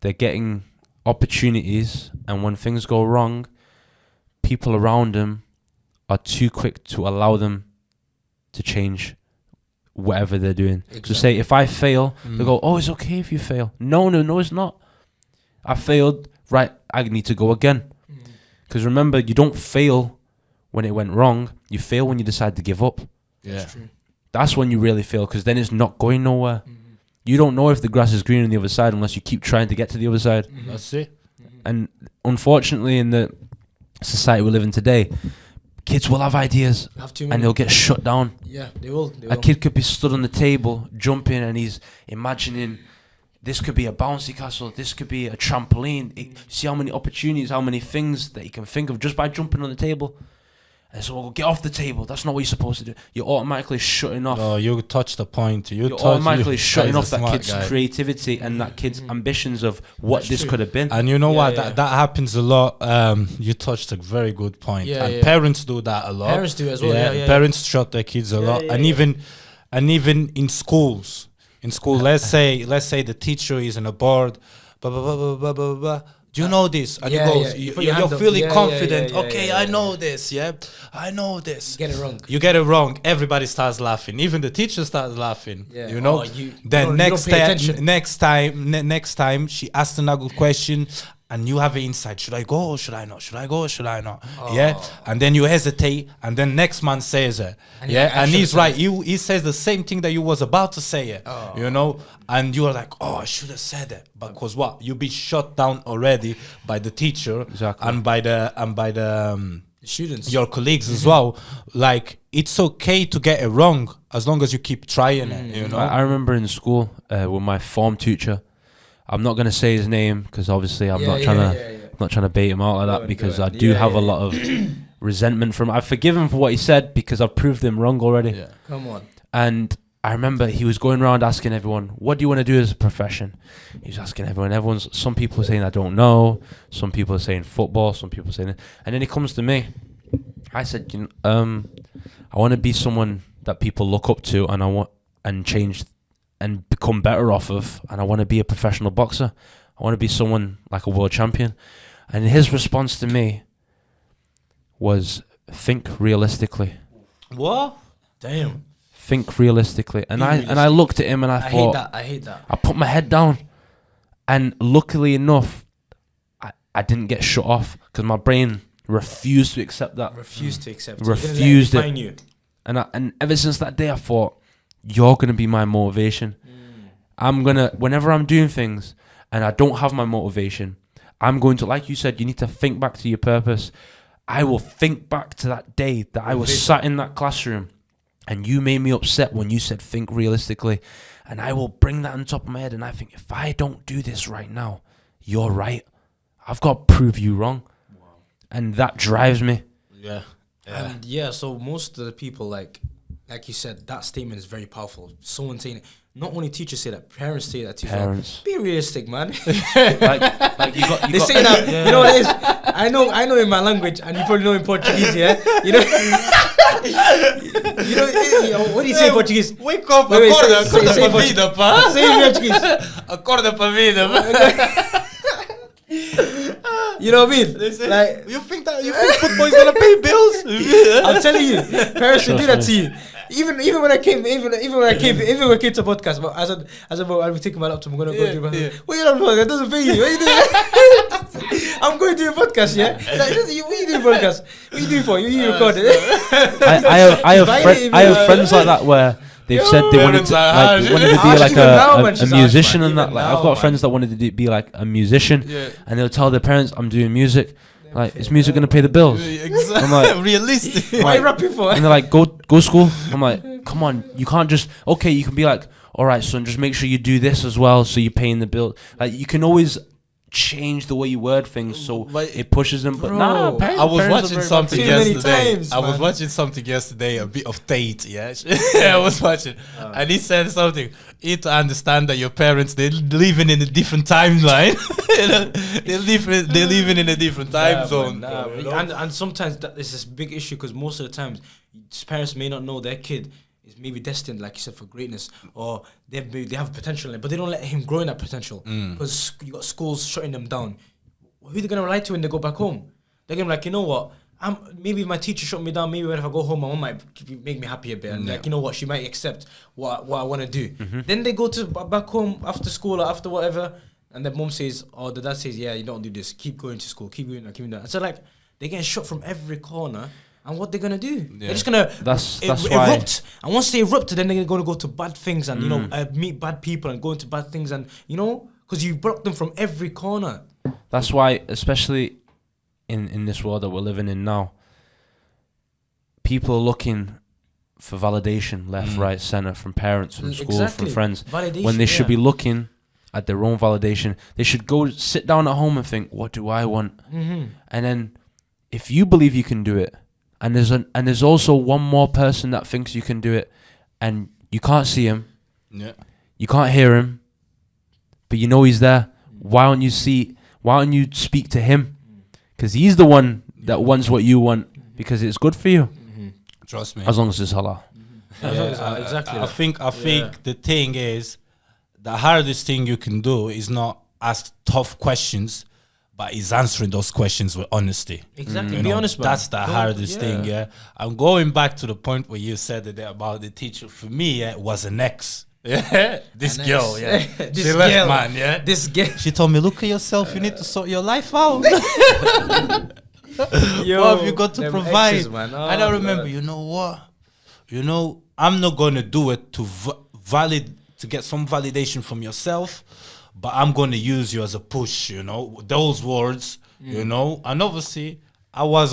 they're getting opportunities, and when things go wrong, people around them are too quick to allow them to change whatever they're doing. Exactly. So say if I fail, they go, oh, it's okay if you fail. No, it's not. I failed, right, I need to go again. Because remember, you don't fail when it went wrong. You fail when you decide to give up. Yeah. That's true. That's when you really fail, because then it's not going nowhere. You don't know if the grass is green on the other side unless you keep trying to get to the other side. That's it. And unfortunately, in the society we live in today, kids will have ideas You have too and many. they'll get shut down. Yeah, they will. A kid could be stood on the table, jumping, and he's imagining this could be a bouncy castle, this could be a trampoline. See how many opportunities, how many things that he can think of just by jumping on the table. And so, well, get off the table. That's not what you're supposed to do. You're automatically shutting off. Oh, you touched the point. You're automatically shutting Guy's off a that smart kid's guy. creativity and that kid's ambitions of what That's this true. could have been. And you know Yeah, what? yeah. That happens a lot. You touched a very good point. Yeah, and yeah. parents do that a lot. Parents do as well. Yeah. Parents shut their kids a lot. And even in schools. In school, let's say the teacher is on a board, blah blah blah blah blah blah blah. Do you know this? And Yeah, you go, yeah. You put your you're hand up. feeling Yeah, yeah, confident. yeah, yeah, Okay, yeah, I yeah. know this. Yeah, I know this. You get it wrong. You get it wrong. Everybody starts laughing. Even the teacher starts laughing. Yeah. You know. Oh, you Then don't pay attention. next time she asks another question, and you have an insight. Should I go or should I not? Should I go or should I not? Yeah. And then you hesitate, and then next man says it. And you're Yeah. like, I And should've he's said right. it. He says the same thing that you was about to say it. Oh. You know. And you are like, oh, I should have said it, because what? You be shut down already by the teacher Exactly. and by the Students. your colleagues as well. Like, it's okay to get it wrong as long as you keep trying it. You know. I remember in school with my form teacher. I'm not going to say his name because obviously I'm not trying to bait him out like that, Don't because do it. I do have a lot of resentment from him. I forgive him for what he said because I've proved him wrong already. Yeah. Come on. And I remember he was going around asking everyone, what do you want to do as a profession? He was asking everyone. Some people are saying, I don't know. Some people are saying football. Some people are saying it. And then he comes to me. I said, I want to be someone that people look up to, and I want and change and become better off of. And I want to be a professional boxer. I want to be someone like a world champion. And his response to me was, think realistically. What? Damn. Think realistically. And I looked at him and I thought, I hate that. I put my head down, and luckily enough, I didn't get shut off because my brain refused to accept that. Refuse to accept it. Refused it. Define you. And ever since that day, I thought, you're gonna be my motivation. Whenever I'm doing things and I don't have my motivation, I'm going to, like you said, you need to think back to your purpose. I will think back to that day that I was sat in that classroom and you made me upset when you said think realistically, and I will bring that on top of my head, and I think, if I don't do this right now, you're right. I've got to prove you wrong. And that drives me. Yeah. And so most of the people, like you said, that statement is very powerful. Someone saying it. Not only teachers say that, parents say that too. Parents. Be realistic, man. like you They say that. You know what it is? I know in my language, and you probably know in Portuguese, yeah? You know, what do you say in Portuguese? Wake up, Wait, acorda say pra vida, pá. Say in Portuguese. Acorda pra vida. You know what I mean? Like, you think football is gonna pay bills? I'm telling you, parents will do that to you. Even when I came to podcast, but I said, I'll be taking my laptop. I'm gonna go do my. What you doing? It doesn't pay you. What you doing? I'm going to do a podcast. Yeah. Like, what you doing podcast? What you doing for? You record it. I have friends like that where they've said they wanted to be like a musician and that. Like I've got friends that wanted to be like a musician, and they'll tell their parents, "I'm doing music." Like, is music gonna pay the bills? Exactly. I'm like, realistic. What are you rapping for? And they're like, go school. I'm like, come on, you can't just. Okay, you can be like, all right, son, just make sure you do this as well, so you're paying the bill. Like, you can always change the way you word things so it pushes them. But nah, I was watching something yesterday. Times, I was watching something yesterday, a bit of Tate, yeah. I was watching, and he said something. You need to understand that your parents, they're living in a different timeline. They're living in a different time zone. And sometimes that is this big issue because most of the times parents may not know their kid is maybe destined, like you said, for greatness, or they have potential in it, but they don't let him grow in that potential because you got schools shutting them down. Who are they gonna rely to when they go back home? They're gonna be like, you know what? Maybe my teacher shut me down. Maybe when if I go home, my mom might make me happy a bit, and like, you know what? She might accept what I want to do. Then they go to back home after school or after whatever, and the mom says, or the dad says, yeah, you don't do this. Keep going to school. Keep doing that. Keep doing that. And so like they're getting shot from every corner. And what they're gonna do? Yeah. They're just gonna erupt. Why. And once they erupt, then they're gonna go to bad things and meet bad people and go into bad things and because you block them from every corner. That's why, especially in this world that we're living in now, people are looking for validation left, right, center, from parents, from school, from friends. Validation, when they should be looking at their own validation. They should go sit down at home and think, what do I want? And then if you believe you can do it, and there's also one more person that thinks you can do it, and you can't see him, you can't hear him, but you know he's there. Why don't you speak to him? Because he's the one that wants what you want, because it's good for you. Trust me. As long as it's halal. Exactly. I think the thing is, the hardest thing you can do is not ask tough questions, but is answering those questions with honesty. Exactly. Be honest, man. That's the hardest thing, yeah. I'm going back to the point where you said it about the teacher. For me, it was an ex. Yeah, this girl, yeah. She left, man, yeah. This girl. She told me, look at yourself, you need to sort your life out. Yo, what have you got to provide? Exes, man. Oh, and I remember, you know what? I'm not going to do it to get some validation from yourself, but I'm going to use you as a push, those words, and obviously I was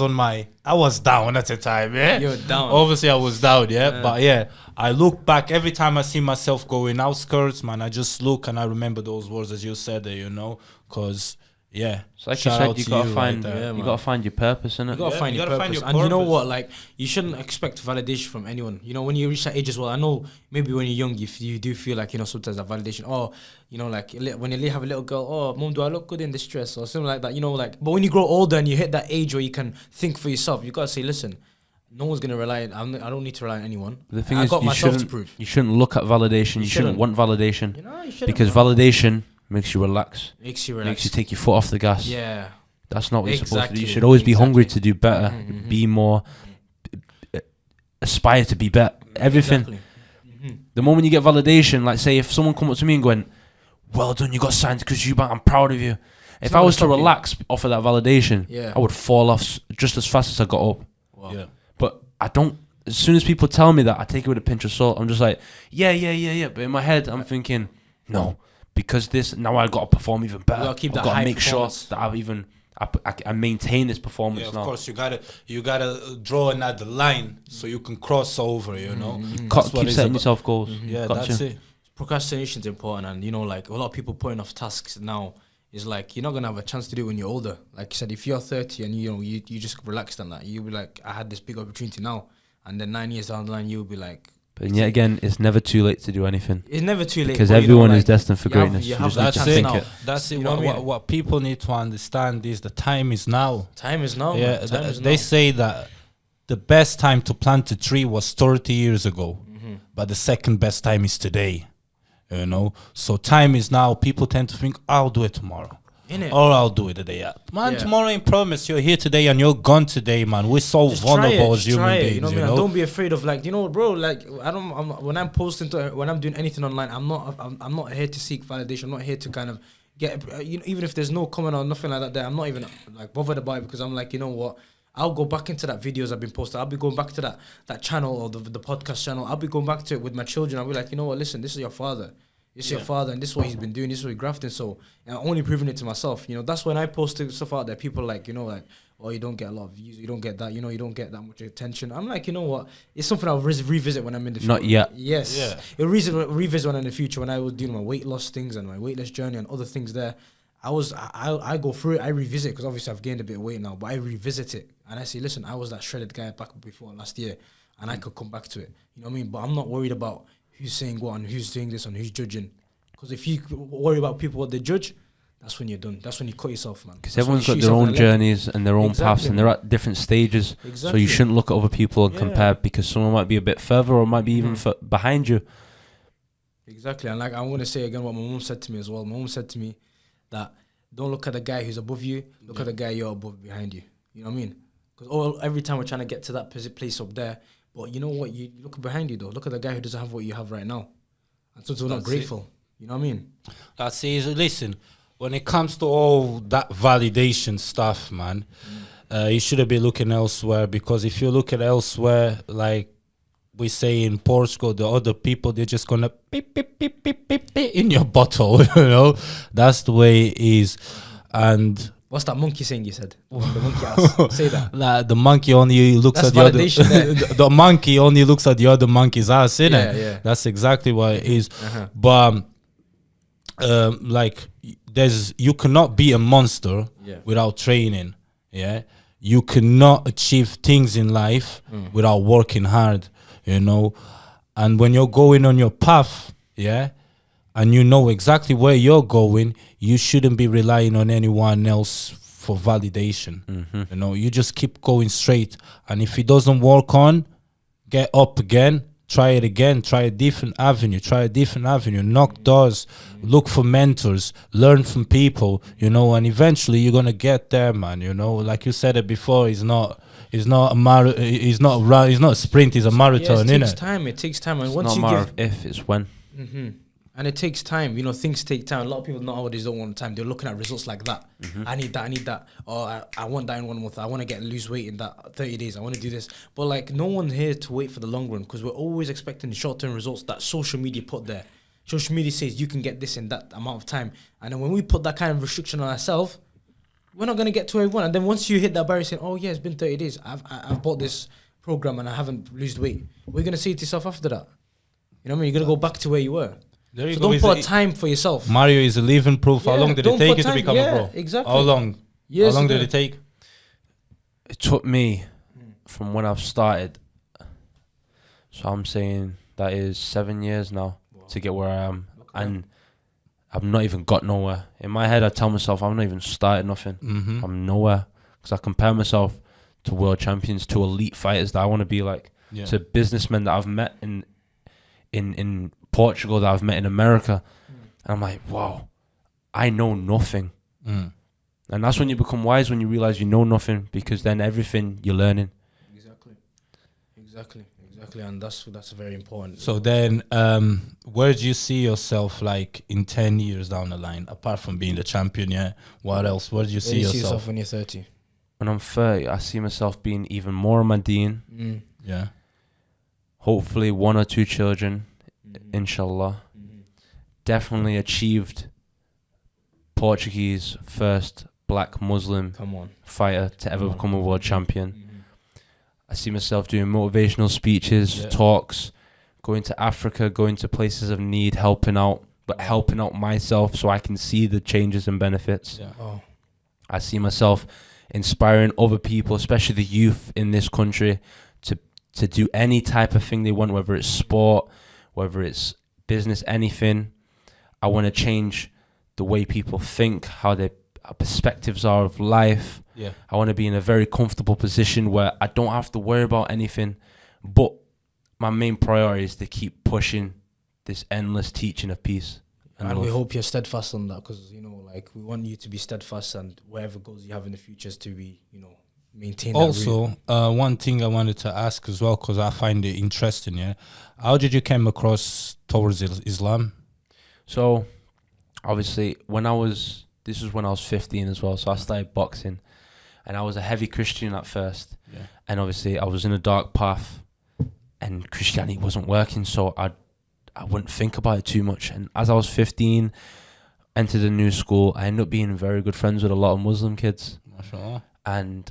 down at the time, yeah? You're down. Obviously I was down, yeah? But yeah, I look back, every time I see myself going outskirts, man, I just look and I remember those words as you said there, because, yeah. It's like you said, you gotta find your purpose in it. You gotta find your purpose. And you know what, like, you shouldn't expect validation from anyone. When you reach that age as well, I know maybe when you're young, you do feel like, sometimes that validation, like when you have a little girl, oh, mom, do I look good in this dress or something like that, but when you grow older and you hit that age where you can think for yourself, you gotta say, listen, no one's gonna rely on, I don't need to rely on anyone. The thing is, got myself to prove. You shouldn't look at validation. You shouldn't want validation. You shouldn't, because validation makes you relax. Makes you take your foot off the gas. Yeah. That's not what you're supposed to do. You should always be hungry to do better, be more, aspire to be better. Everything. Exactly. The moment you get validation, like say if someone come up to me and going, well done, you got signed to Chris Eubank, I'm proud of you. If I was to relax off of that validation, I would fall off just as fast as I got up. Wow. Yeah. But I don't, as soon as people tell me that, I take it with a pinch of salt. I'm just like, yeah. But in my head, I'm thinking, no. Because now I got to perform even better. I've got to make sure that I maintain this performance. Yeah, of course, you gotta draw another line so you can cross over. Keep setting yourself goals. Yeah, that's it. Procrastination is important, and like a lot of people putting off tasks now is like you're not gonna have a chance to do it when you're older. Like you said, if you're 30 and you just relaxed on that, you'll be like, I had this big opportunity now, and then 9 years down the line, you'll be like. But yet again, it's never too late to do anything. It's never too late because everyone is destined for greatness. You have that's the it. chance now. That's it. You know What people need to understand is the time is now. Time is now. Yeah, Man. they say that the best time to plant a tree was 30 years ago, but the second best time is today. You know, so time is now. People tend to think, I'll do it tomorrow. Or I'll do it the day after. Man, tomorrow ain't promise. You're here today and you're gone today, man. We're so vulnerable as human beings. You know what I mean? Don't be afraid of like, bro. Like when I'm posting when I'm doing anything online, I'm not here to seek validation. I'm not here to kind of get even if there's no comment or nothing like that. There, I'm not even like bothered about it because I'm like, you know what? I'll go back into that videos I've been posting. I'll be going back to that channel or the podcast channel. I'll be going back to it with my children. I'll be like, you know what? Listen, this is your father. This is your father, and this is what he's been doing. This is what he's grafting. So I'm only proving it to myself. That's when I posted stuff out there. People like, like, oh, you don't get a lot of views. You don't get that. You don't get that much attention. I'm like, you know what? It's something I'll revisit when I'm in the future. Not yet. Yes. Yeah. It'll revisit when I'm in the future when I was doing my weight loss things and my weight loss journey and other things there. I go through it. I revisit because obviously I've gained a bit of weight now, but I revisit it and I say, listen, I was that shredded guy back before last year, and I could come back to it. You know what I mean? But I'm not worried about who's saying what and who's doing this and who's judging. Because if you worry about people what they judge, that's when you're done. That's when you cut yourself, man. Because everyone's got their own journeys and their own paths, and they're at different stages. So you shouldn't look at other people and compare because someone might be a bit further or might be even behind you. Exactly. And like I want to say again what my mom said to me as well. My mom said to me that don't look at the guy who's above you. Look at the guy you're above behind you. You know what I mean? Because every time we're trying to get to that place up there, but you know what? You look behind you though. Look at the guy who doesn't have what you have right now. And so we're not grateful. You know what I mean? That's it. Listen, when it comes to all that validation stuff, man, you shouldn't be looking elsewhere, because if you look at elsewhere, like we say in Portugal, the other people, they're just gonna beep, beep, beep, beep, beep, beep in your bottle, That's the way it is. And what's that monkey saying you said? The monkey ass. Say that. Nah, the monkey only looks at the other. The monkey only looks at the other monkey's ass, innit? Yeah. That's exactly what it is. But like you cannot be a monster without training. Yeah, you cannot achieve things in life without working hard. And when you're going on your path, and you know exactly where you're going, you shouldn't be relying on anyone else for validation. You just keep going straight, and if it doesn't work on, get up again, try it again, try a different avenue, knock doors, look for mentors, learn from people, and eventually you're gonna get there, man. Like you said it before, it's not a sprint, it's a marathon, innit? It takes time, and it's once not a matter of if, it's when. And it takes time, things take time. A lot of people nowadays don't want time. They're looking at results like that. I need that. Or I want that in 1 month. I want to lose weight in that 30 days. I want to do this. But like, no one's here to wait for the long run, because we're always expecting short-term results that social media put there. Social media says you can get this in that amount of time. And then when we put that kind of restriction on ourselves, we're not going to get to where we want. And then once you hit that barrier saying, oh yeah, it's been 30 days. I've bought this program and I haven't lost weight. We're going to say to yourself after that. You know what I mean? You're going to go back to where you were. There you so go. Don't put a time for yourself. Mario is a living proof. How long did it take you to become a pro? Exactly. How long? Years How long ago. did it take? It took me from when I've started. So I'm saying that is 7 years now to get where I am. And I've not even got nowhere. In my head, I tell myself I'm not even started nothing. I'm nowhere. Because I compare myself to world champions, to elite fighters that I want to be like, to businessmen that I've met in Portugal, that I've met in America. And I'm like, wow, I know nothing. And that's when you become wise, when you realize you know nothing, because then everything you're learning. Exactly. And that's very important. So then, where do you see yourself like in 10 years down the line, apart from being the champion? What else? Where do you see yourself when you're 30? When I'm 30, I see myself being even more on my deen. Yeah. Hopefully 1 or 2 children, inshallah. Definitely achieved Portuguese first black Muslim fighter to ever become a world champion. I see myself doing motivational speeches, talks, going to Africa, going to places of need, helping out, but helping out myself so I can see the changes and benefits. Yeah. Oh. I see myself inspiring other people, especially the youth in this country, to do any type of thing they want, whether it's sport, whether it's business, anything. I want to change the way people think, how their perspectives are of life. Yeah. I want to be in a very comfortable position where I don't have to worry about anything. But my main priority is to keep pushing this endless teaching of peace. And we hope you're steadfast on that, because, like, we want you to be steadfast, and whatever goals you have in the future is to be, maintain that route. Also, one thing I wanted to ask as well, because I find it interesting, how did you come across towards Islam? So, obviously, this was when I was 15 as well, so I started boxing, and I was a heavy Christian at first, and obviously I was in a dark path, and Christianity wasn't working, so I wouldn't think about it too much. And as I was 15, entered a new school, I ended up being very good friends with a lot of Muslim kids. MashaAllah. And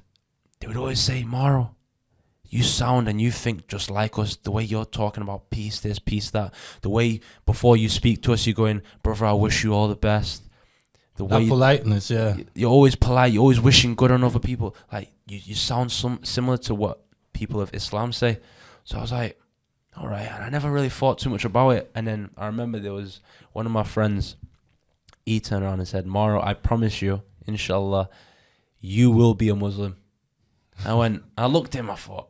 they would always say, Maro, you sound and you think just like us, the way you're talking about peace this, peace that, the way before you speak to us, you're going, brother, I wish you all the best. The that way politeness, you're always polite, you're always wishing good on other people. Like, you sound similar to what people of Islam say. So I was like, all right, and I never really thought too much about it. And then I remember there was one of my friends, he turned around and said, Maro, I promise you, inshallah, you will be a Muslim. I looked at him, I thought,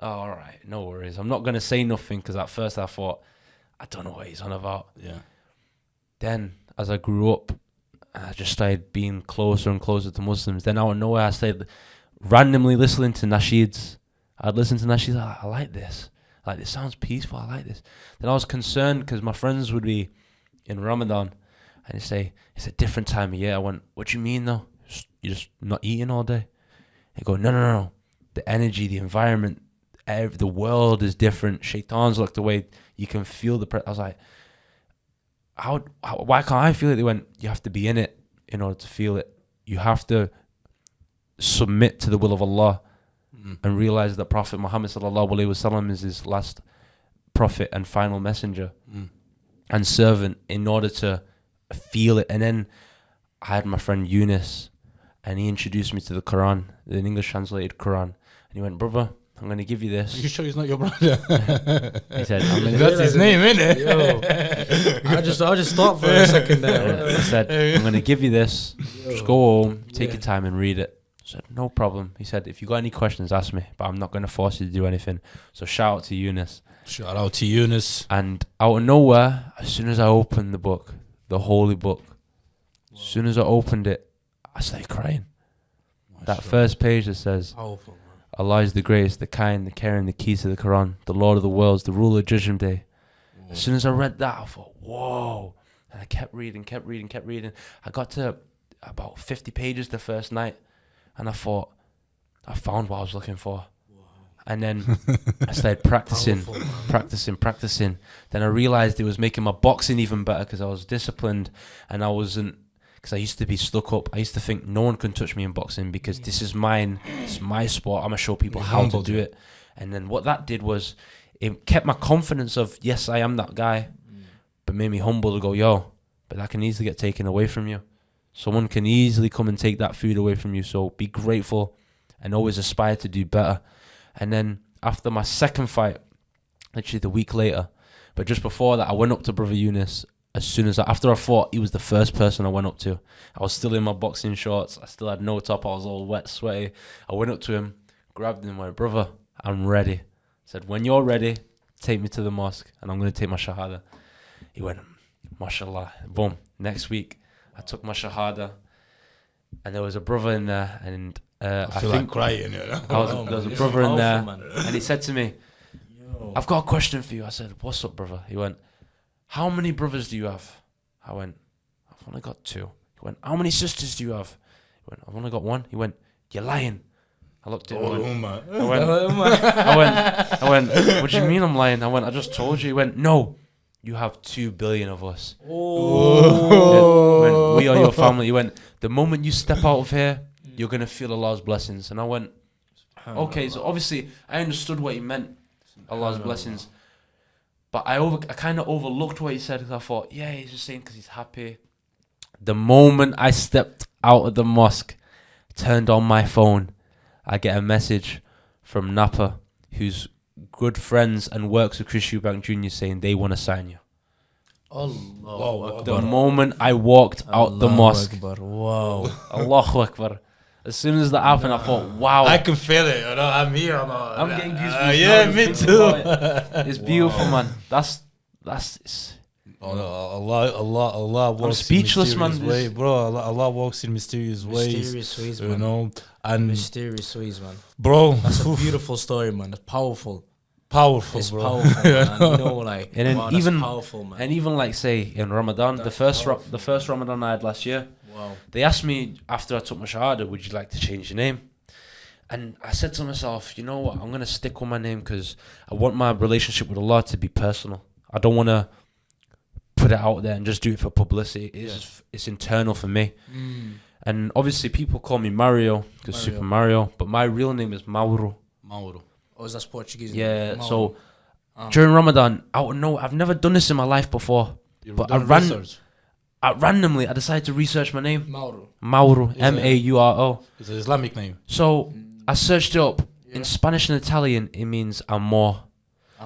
oh, all right, no worries. I'm not going to say nothing, because at first I thought, I don't know what he's on about. Yeah. Then, as I grew up, I just started being closer and closer to Muslims. Then out of nowhere, I started randomly listening to nasheeds. I'd listen to nasheeds, I like this. Like, this sounds peaceful, I like this. Then I was concerned, because my friends would be in Ramadan, and they say, it's a different time of year. I went, what do you mean, though? You're just not eating all day? They go, no. The energy, the environment, the world is different. Shaitan's like the way you can feel the I was like, why can't I feel it? They went, you have to be in it in order to feel it. You have to submit to the will of Allah and realize that Prophet Muhammad sallallahu alaihi wasallam is his last prophet and final messenger and servant, in order to feel it. And then I had my friend Yunus, and he introduced me to the Quran, the English translated Quran, and he went, brother, I'm going to give you this. Are you sure he's not your brother? He said, that's his name, isn't it? I just thought for a second there. He said, I'm going to give you this. Just go home, take your time and read it. I said, no problem. He said, if you got any questions, ask me, but I'm not going to force you to do anything. So shout out to Yunus. Shout out to Yunus. And out of nowhere, as soon as I opened the book, the holy book, as soon as I opened it, I started crying. That first page that says, Powerful, man. Allah is the greatest, the kind, the caring, the key to the Quran, the Lord of the worlds, the ruler of Judgment Day. As soon as I read that, I thought, whoa. And I kept reading. I got to about 50 pages the first night, and I thought, I found what I was looking for. And then I started practicing. Then I realized it was making my boxing even better, because I was disciplined, and I wasn't, because I used to be stuck up. I used to think no one can touch me in boxing, because this is mine. It's my sport. I'm going to show people how to do it. And then what that did was it kept my confidence of, yes, I am that guy, but made me humble to go, yo, but that can easily get taken away from you. Someone can easily come and take that food away from you. So be grateful and always aspire to do better. And then after my second fight, literally the week later, but just before that, I went up to Brother Yunus. After I fought, he was the first person I went up to. I was still in my boxing shorts. I still had no top. I was all wet, sweaty. I went up to him, grabbed him, and went, brother, I'm ready. I said, when you're ready, take me to the mosque, and I'm going to take my shahada. He went, mashallah. Boom. Next week, I took my shahada, and there was a brother in there, and I feel think like crying. You know? there was a brother in there, man. and he said to me, I've got a question for you. I said, what's up, brother? He went, how many brothers do you have? I went, I've only got 2. He went, how many sisters do you have? He went, I've only got 1. He went, you're lying. I looked at him. I went, what do you mean I'm lying? I went, I just told you. He went, no, you have 2 billion of us. He went, we are your family. He went, the moment you step out of here, you're going to feel Allah's blessings. And I went, okay, so obviously I understood what he meant, Allah's blessings. But I kind of overlooked what he said because I thought, yeah, he's just saying because he's happy. The moment I stepped out of the mosque, turned on my phone, I get a message from Napa, who's good friends and works with Chris Eubank Jr. saying they want to sign you. The moment I walked out the mosque, Wow. Allahu Akbar. As soon as that happened, I thought, wow. I can feel it. You know, I'm here. I'm getting goosebumps. Yeah, now me just thinking too. about it. It's beautiful, man. That's. Oh, no, Allah walks speechless, in man. mysterious way, bro. Allah walks in mysterious ways. Mysterious ways, You man. know, and Mysterious ways, man. bro, That's a beautiful story, man. It's powerful. powerful, It's bro. powerful, man. You know, like, And then wow, even- that's powerful, man. And even like say in Ramadan, the That's first Ramadan I had last year, Wow. they asked me after I took my shahada, would you like to change your name? And I said to myself, you know what, I'm gonna stick with my name because I want my relationship with Allah to be personal. I don't want to put it out there and just do it for publicity. It's internal for me. And obviously people call me Mario because Super Mario, but my real name is Mauro. Mauro. Oh, that's Portuguese. Yeah, Mauro. so during Ramadan, I've never done this in my life before. But randomly, I decided to research my name. Mauro, Mauro. It's an Islamic name. So I searched it up. In Spanish and Italian, it means amor.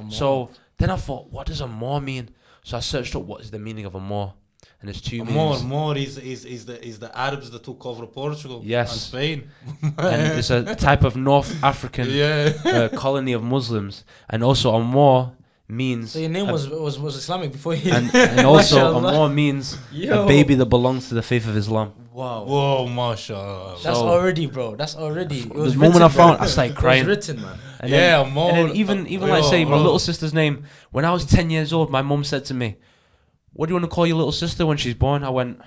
So then I thought, what does amor mean? So I searched up what is the meaning of amor, and there's two meanings. Amor is the Arabs that took over Portugal Yes. and Spain. And it's a type of North African colony of Muslims, and also amor means. So your name was Islamic before you. and also Mashallah. amor means Yo. a baby that belongs to the faith of Islam. Wow. Whoa, mashallah. That's So- already, bro. That's already. It was The moment I written, found, bro. I started It crying. was written, man. And Yeah, then, amor. and then even like say my bro. little sister's name. When I was 10 years old, my mum said to me, "What do you want to call your little sister when she's born?" I went,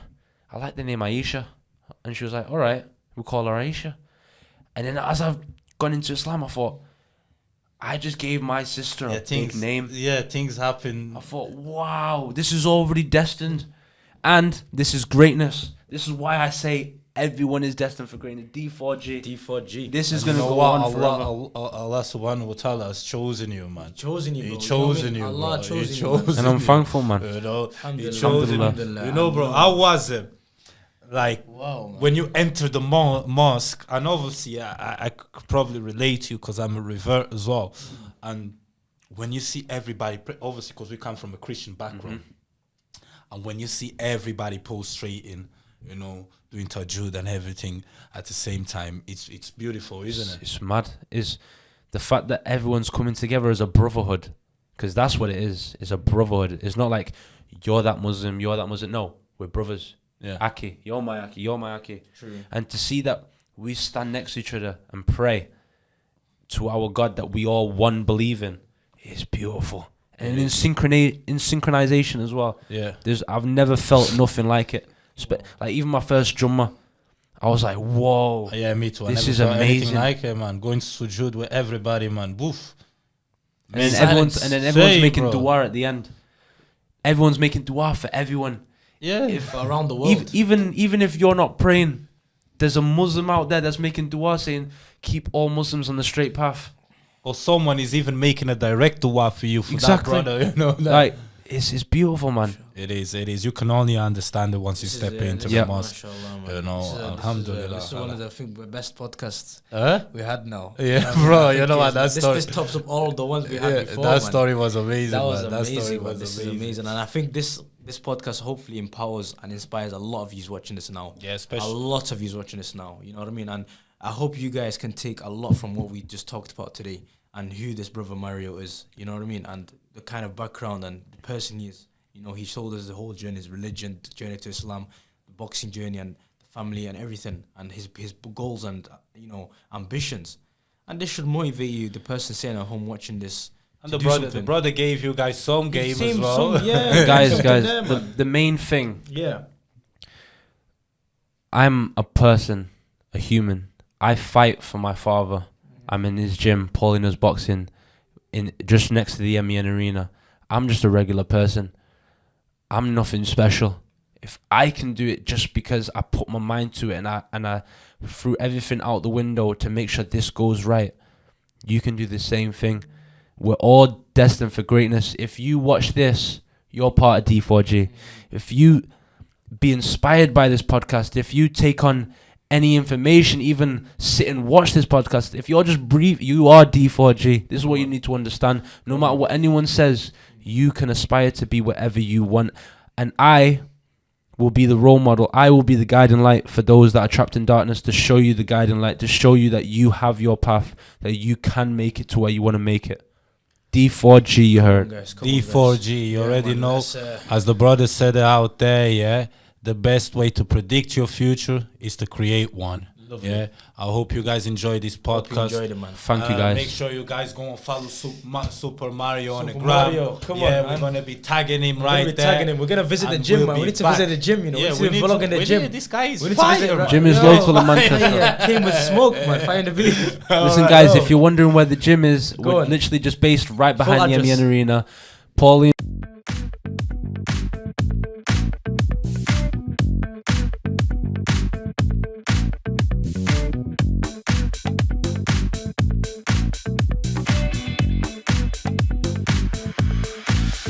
"I like the name Aisha," and she was like, "All right, we'll call her Aisha." And then as I've gone into Islam, I thought, I just gave my sister a big name. Yeah, things happen. I thought, wow, this is already destined, and this is greatness. This is why I say everyone is destined for greatness. D4G. D4G. This is You gonna know go what? on forever. Allah subhanahu wa ta'ala has chosen you, man. Chosen you, He bro. chosen you, Allah bro. chosen He you. man. chosen And I'm you. thankful, man. You know, he Alhamdulillah. chosen you. Alhamdulillah. You know, bro, how was it? Like, Wow, man. when you enter the mosque, and obviously I could probably relate to you because I'm a revert as well. And when you see everybody, obviously because we come from a Christian background, and when you see everybody prostrating, you know, doing tajud and everything at the same time, it's beautiful, isn't it? It's mad. Is the fact that everyone's coming together as a brotherhood, because that's what it is. It's a brotherhood. It's not like you're that Muslim, you're that Muslim. No, we're brothers. Yeah. Aki, you're my Aki, you're my Aki. True. And to see that we stand next to each other and pray to our God that we all one believe in is beautiful. And in synchronization as well. Yeah. I've never felt nothing like it. Like even my first Jummah, I was like, whoa. Yeah, me too. I This never is saw anything amazing. like it, man. Going to sujood with everybody, man. Boof. And then Silence. everyone's Say, making bro. dua at the end. Everyone's making dua for everyone. Yeah. If around the world. Even if you're not praying, there's a Muslim out there that's making dua saying, keep all Muslims on the straight path. Or someone is even making a direct dua for you for Exactly. that brother, you know. Like, it's beautiful, man. It is. You can only understand it once you step into Yeah. the mosque. You know, alhamdulillah. This is one of the best podcasts Huh? we had now. Yeah, I bro, I you think know what, it's- that story- This tops up all the ones we had Yeah, before, that man. story was amazing. That was man. amazing. That story man. was This amazing. is amazing, and I think this podcast hopefully empowers and inspires a lot of you watching this now. Yeah, A especially. lot of you watching this now. You know what I mean? And I hope you guys can take a lot from what we just talked about today and who this brother Mario is. You know what I mean? And the kind of background and the person he is. You know, he showed us the whole journey, his religion, the journey to Islam, the boxing journey, and the family and everything, and his goals and ambitions. And this should motivate you, the person sitting at home watching this. And to the do brother, something. the brother gave you guys some game as Same well. song, yeah. guys, Something there, the, man. the main thing, Yeah. I'm a person, a human. I fight for my father. I'm in his gym, Paulina's boxing, in just next to the MEN arena. I'm just a regular person. I'm nothing special. If I can do it just because I put my mind to it and I threw everything out the window to make sure this goes right, you can do the same thing. We're all destined for greatness. If you watch this, you're part of D4G. If you be inspired by this podcast, if you take on any information, even sit and watch this podcast, if you're just brief, you are D4G. This is what you need to understand. No matter what anyone says, you can aspire to be whatever you want. And I will be the role model. I will be the guiding light for those that are trapped in darkness, to show you the guiding light, to show you that you have your path, that you can make it to where you want to make it. D4G, you heard. D4G, you already know. As the brother said out there, yeah, the best way to predict your future is to create one. Lovely. Yeah, I hope you guys enjoy this podcast. Hope you enjoyed it, man. Thank you, guys. Make sure you guys go and follow Super Mario on the gram. Mario, come on, we're gonna be tagging him right there. We're gonna visit the gym, man. We need to visit the gym, you know. We need to vlog in the gym. This guy is fire. Gym is local in Manchester. Came with smoke, man. Fire in the belief. Listen, guys, if you're wondering where the gym is, we're literally just based right behind the MEN Arena. Pauline.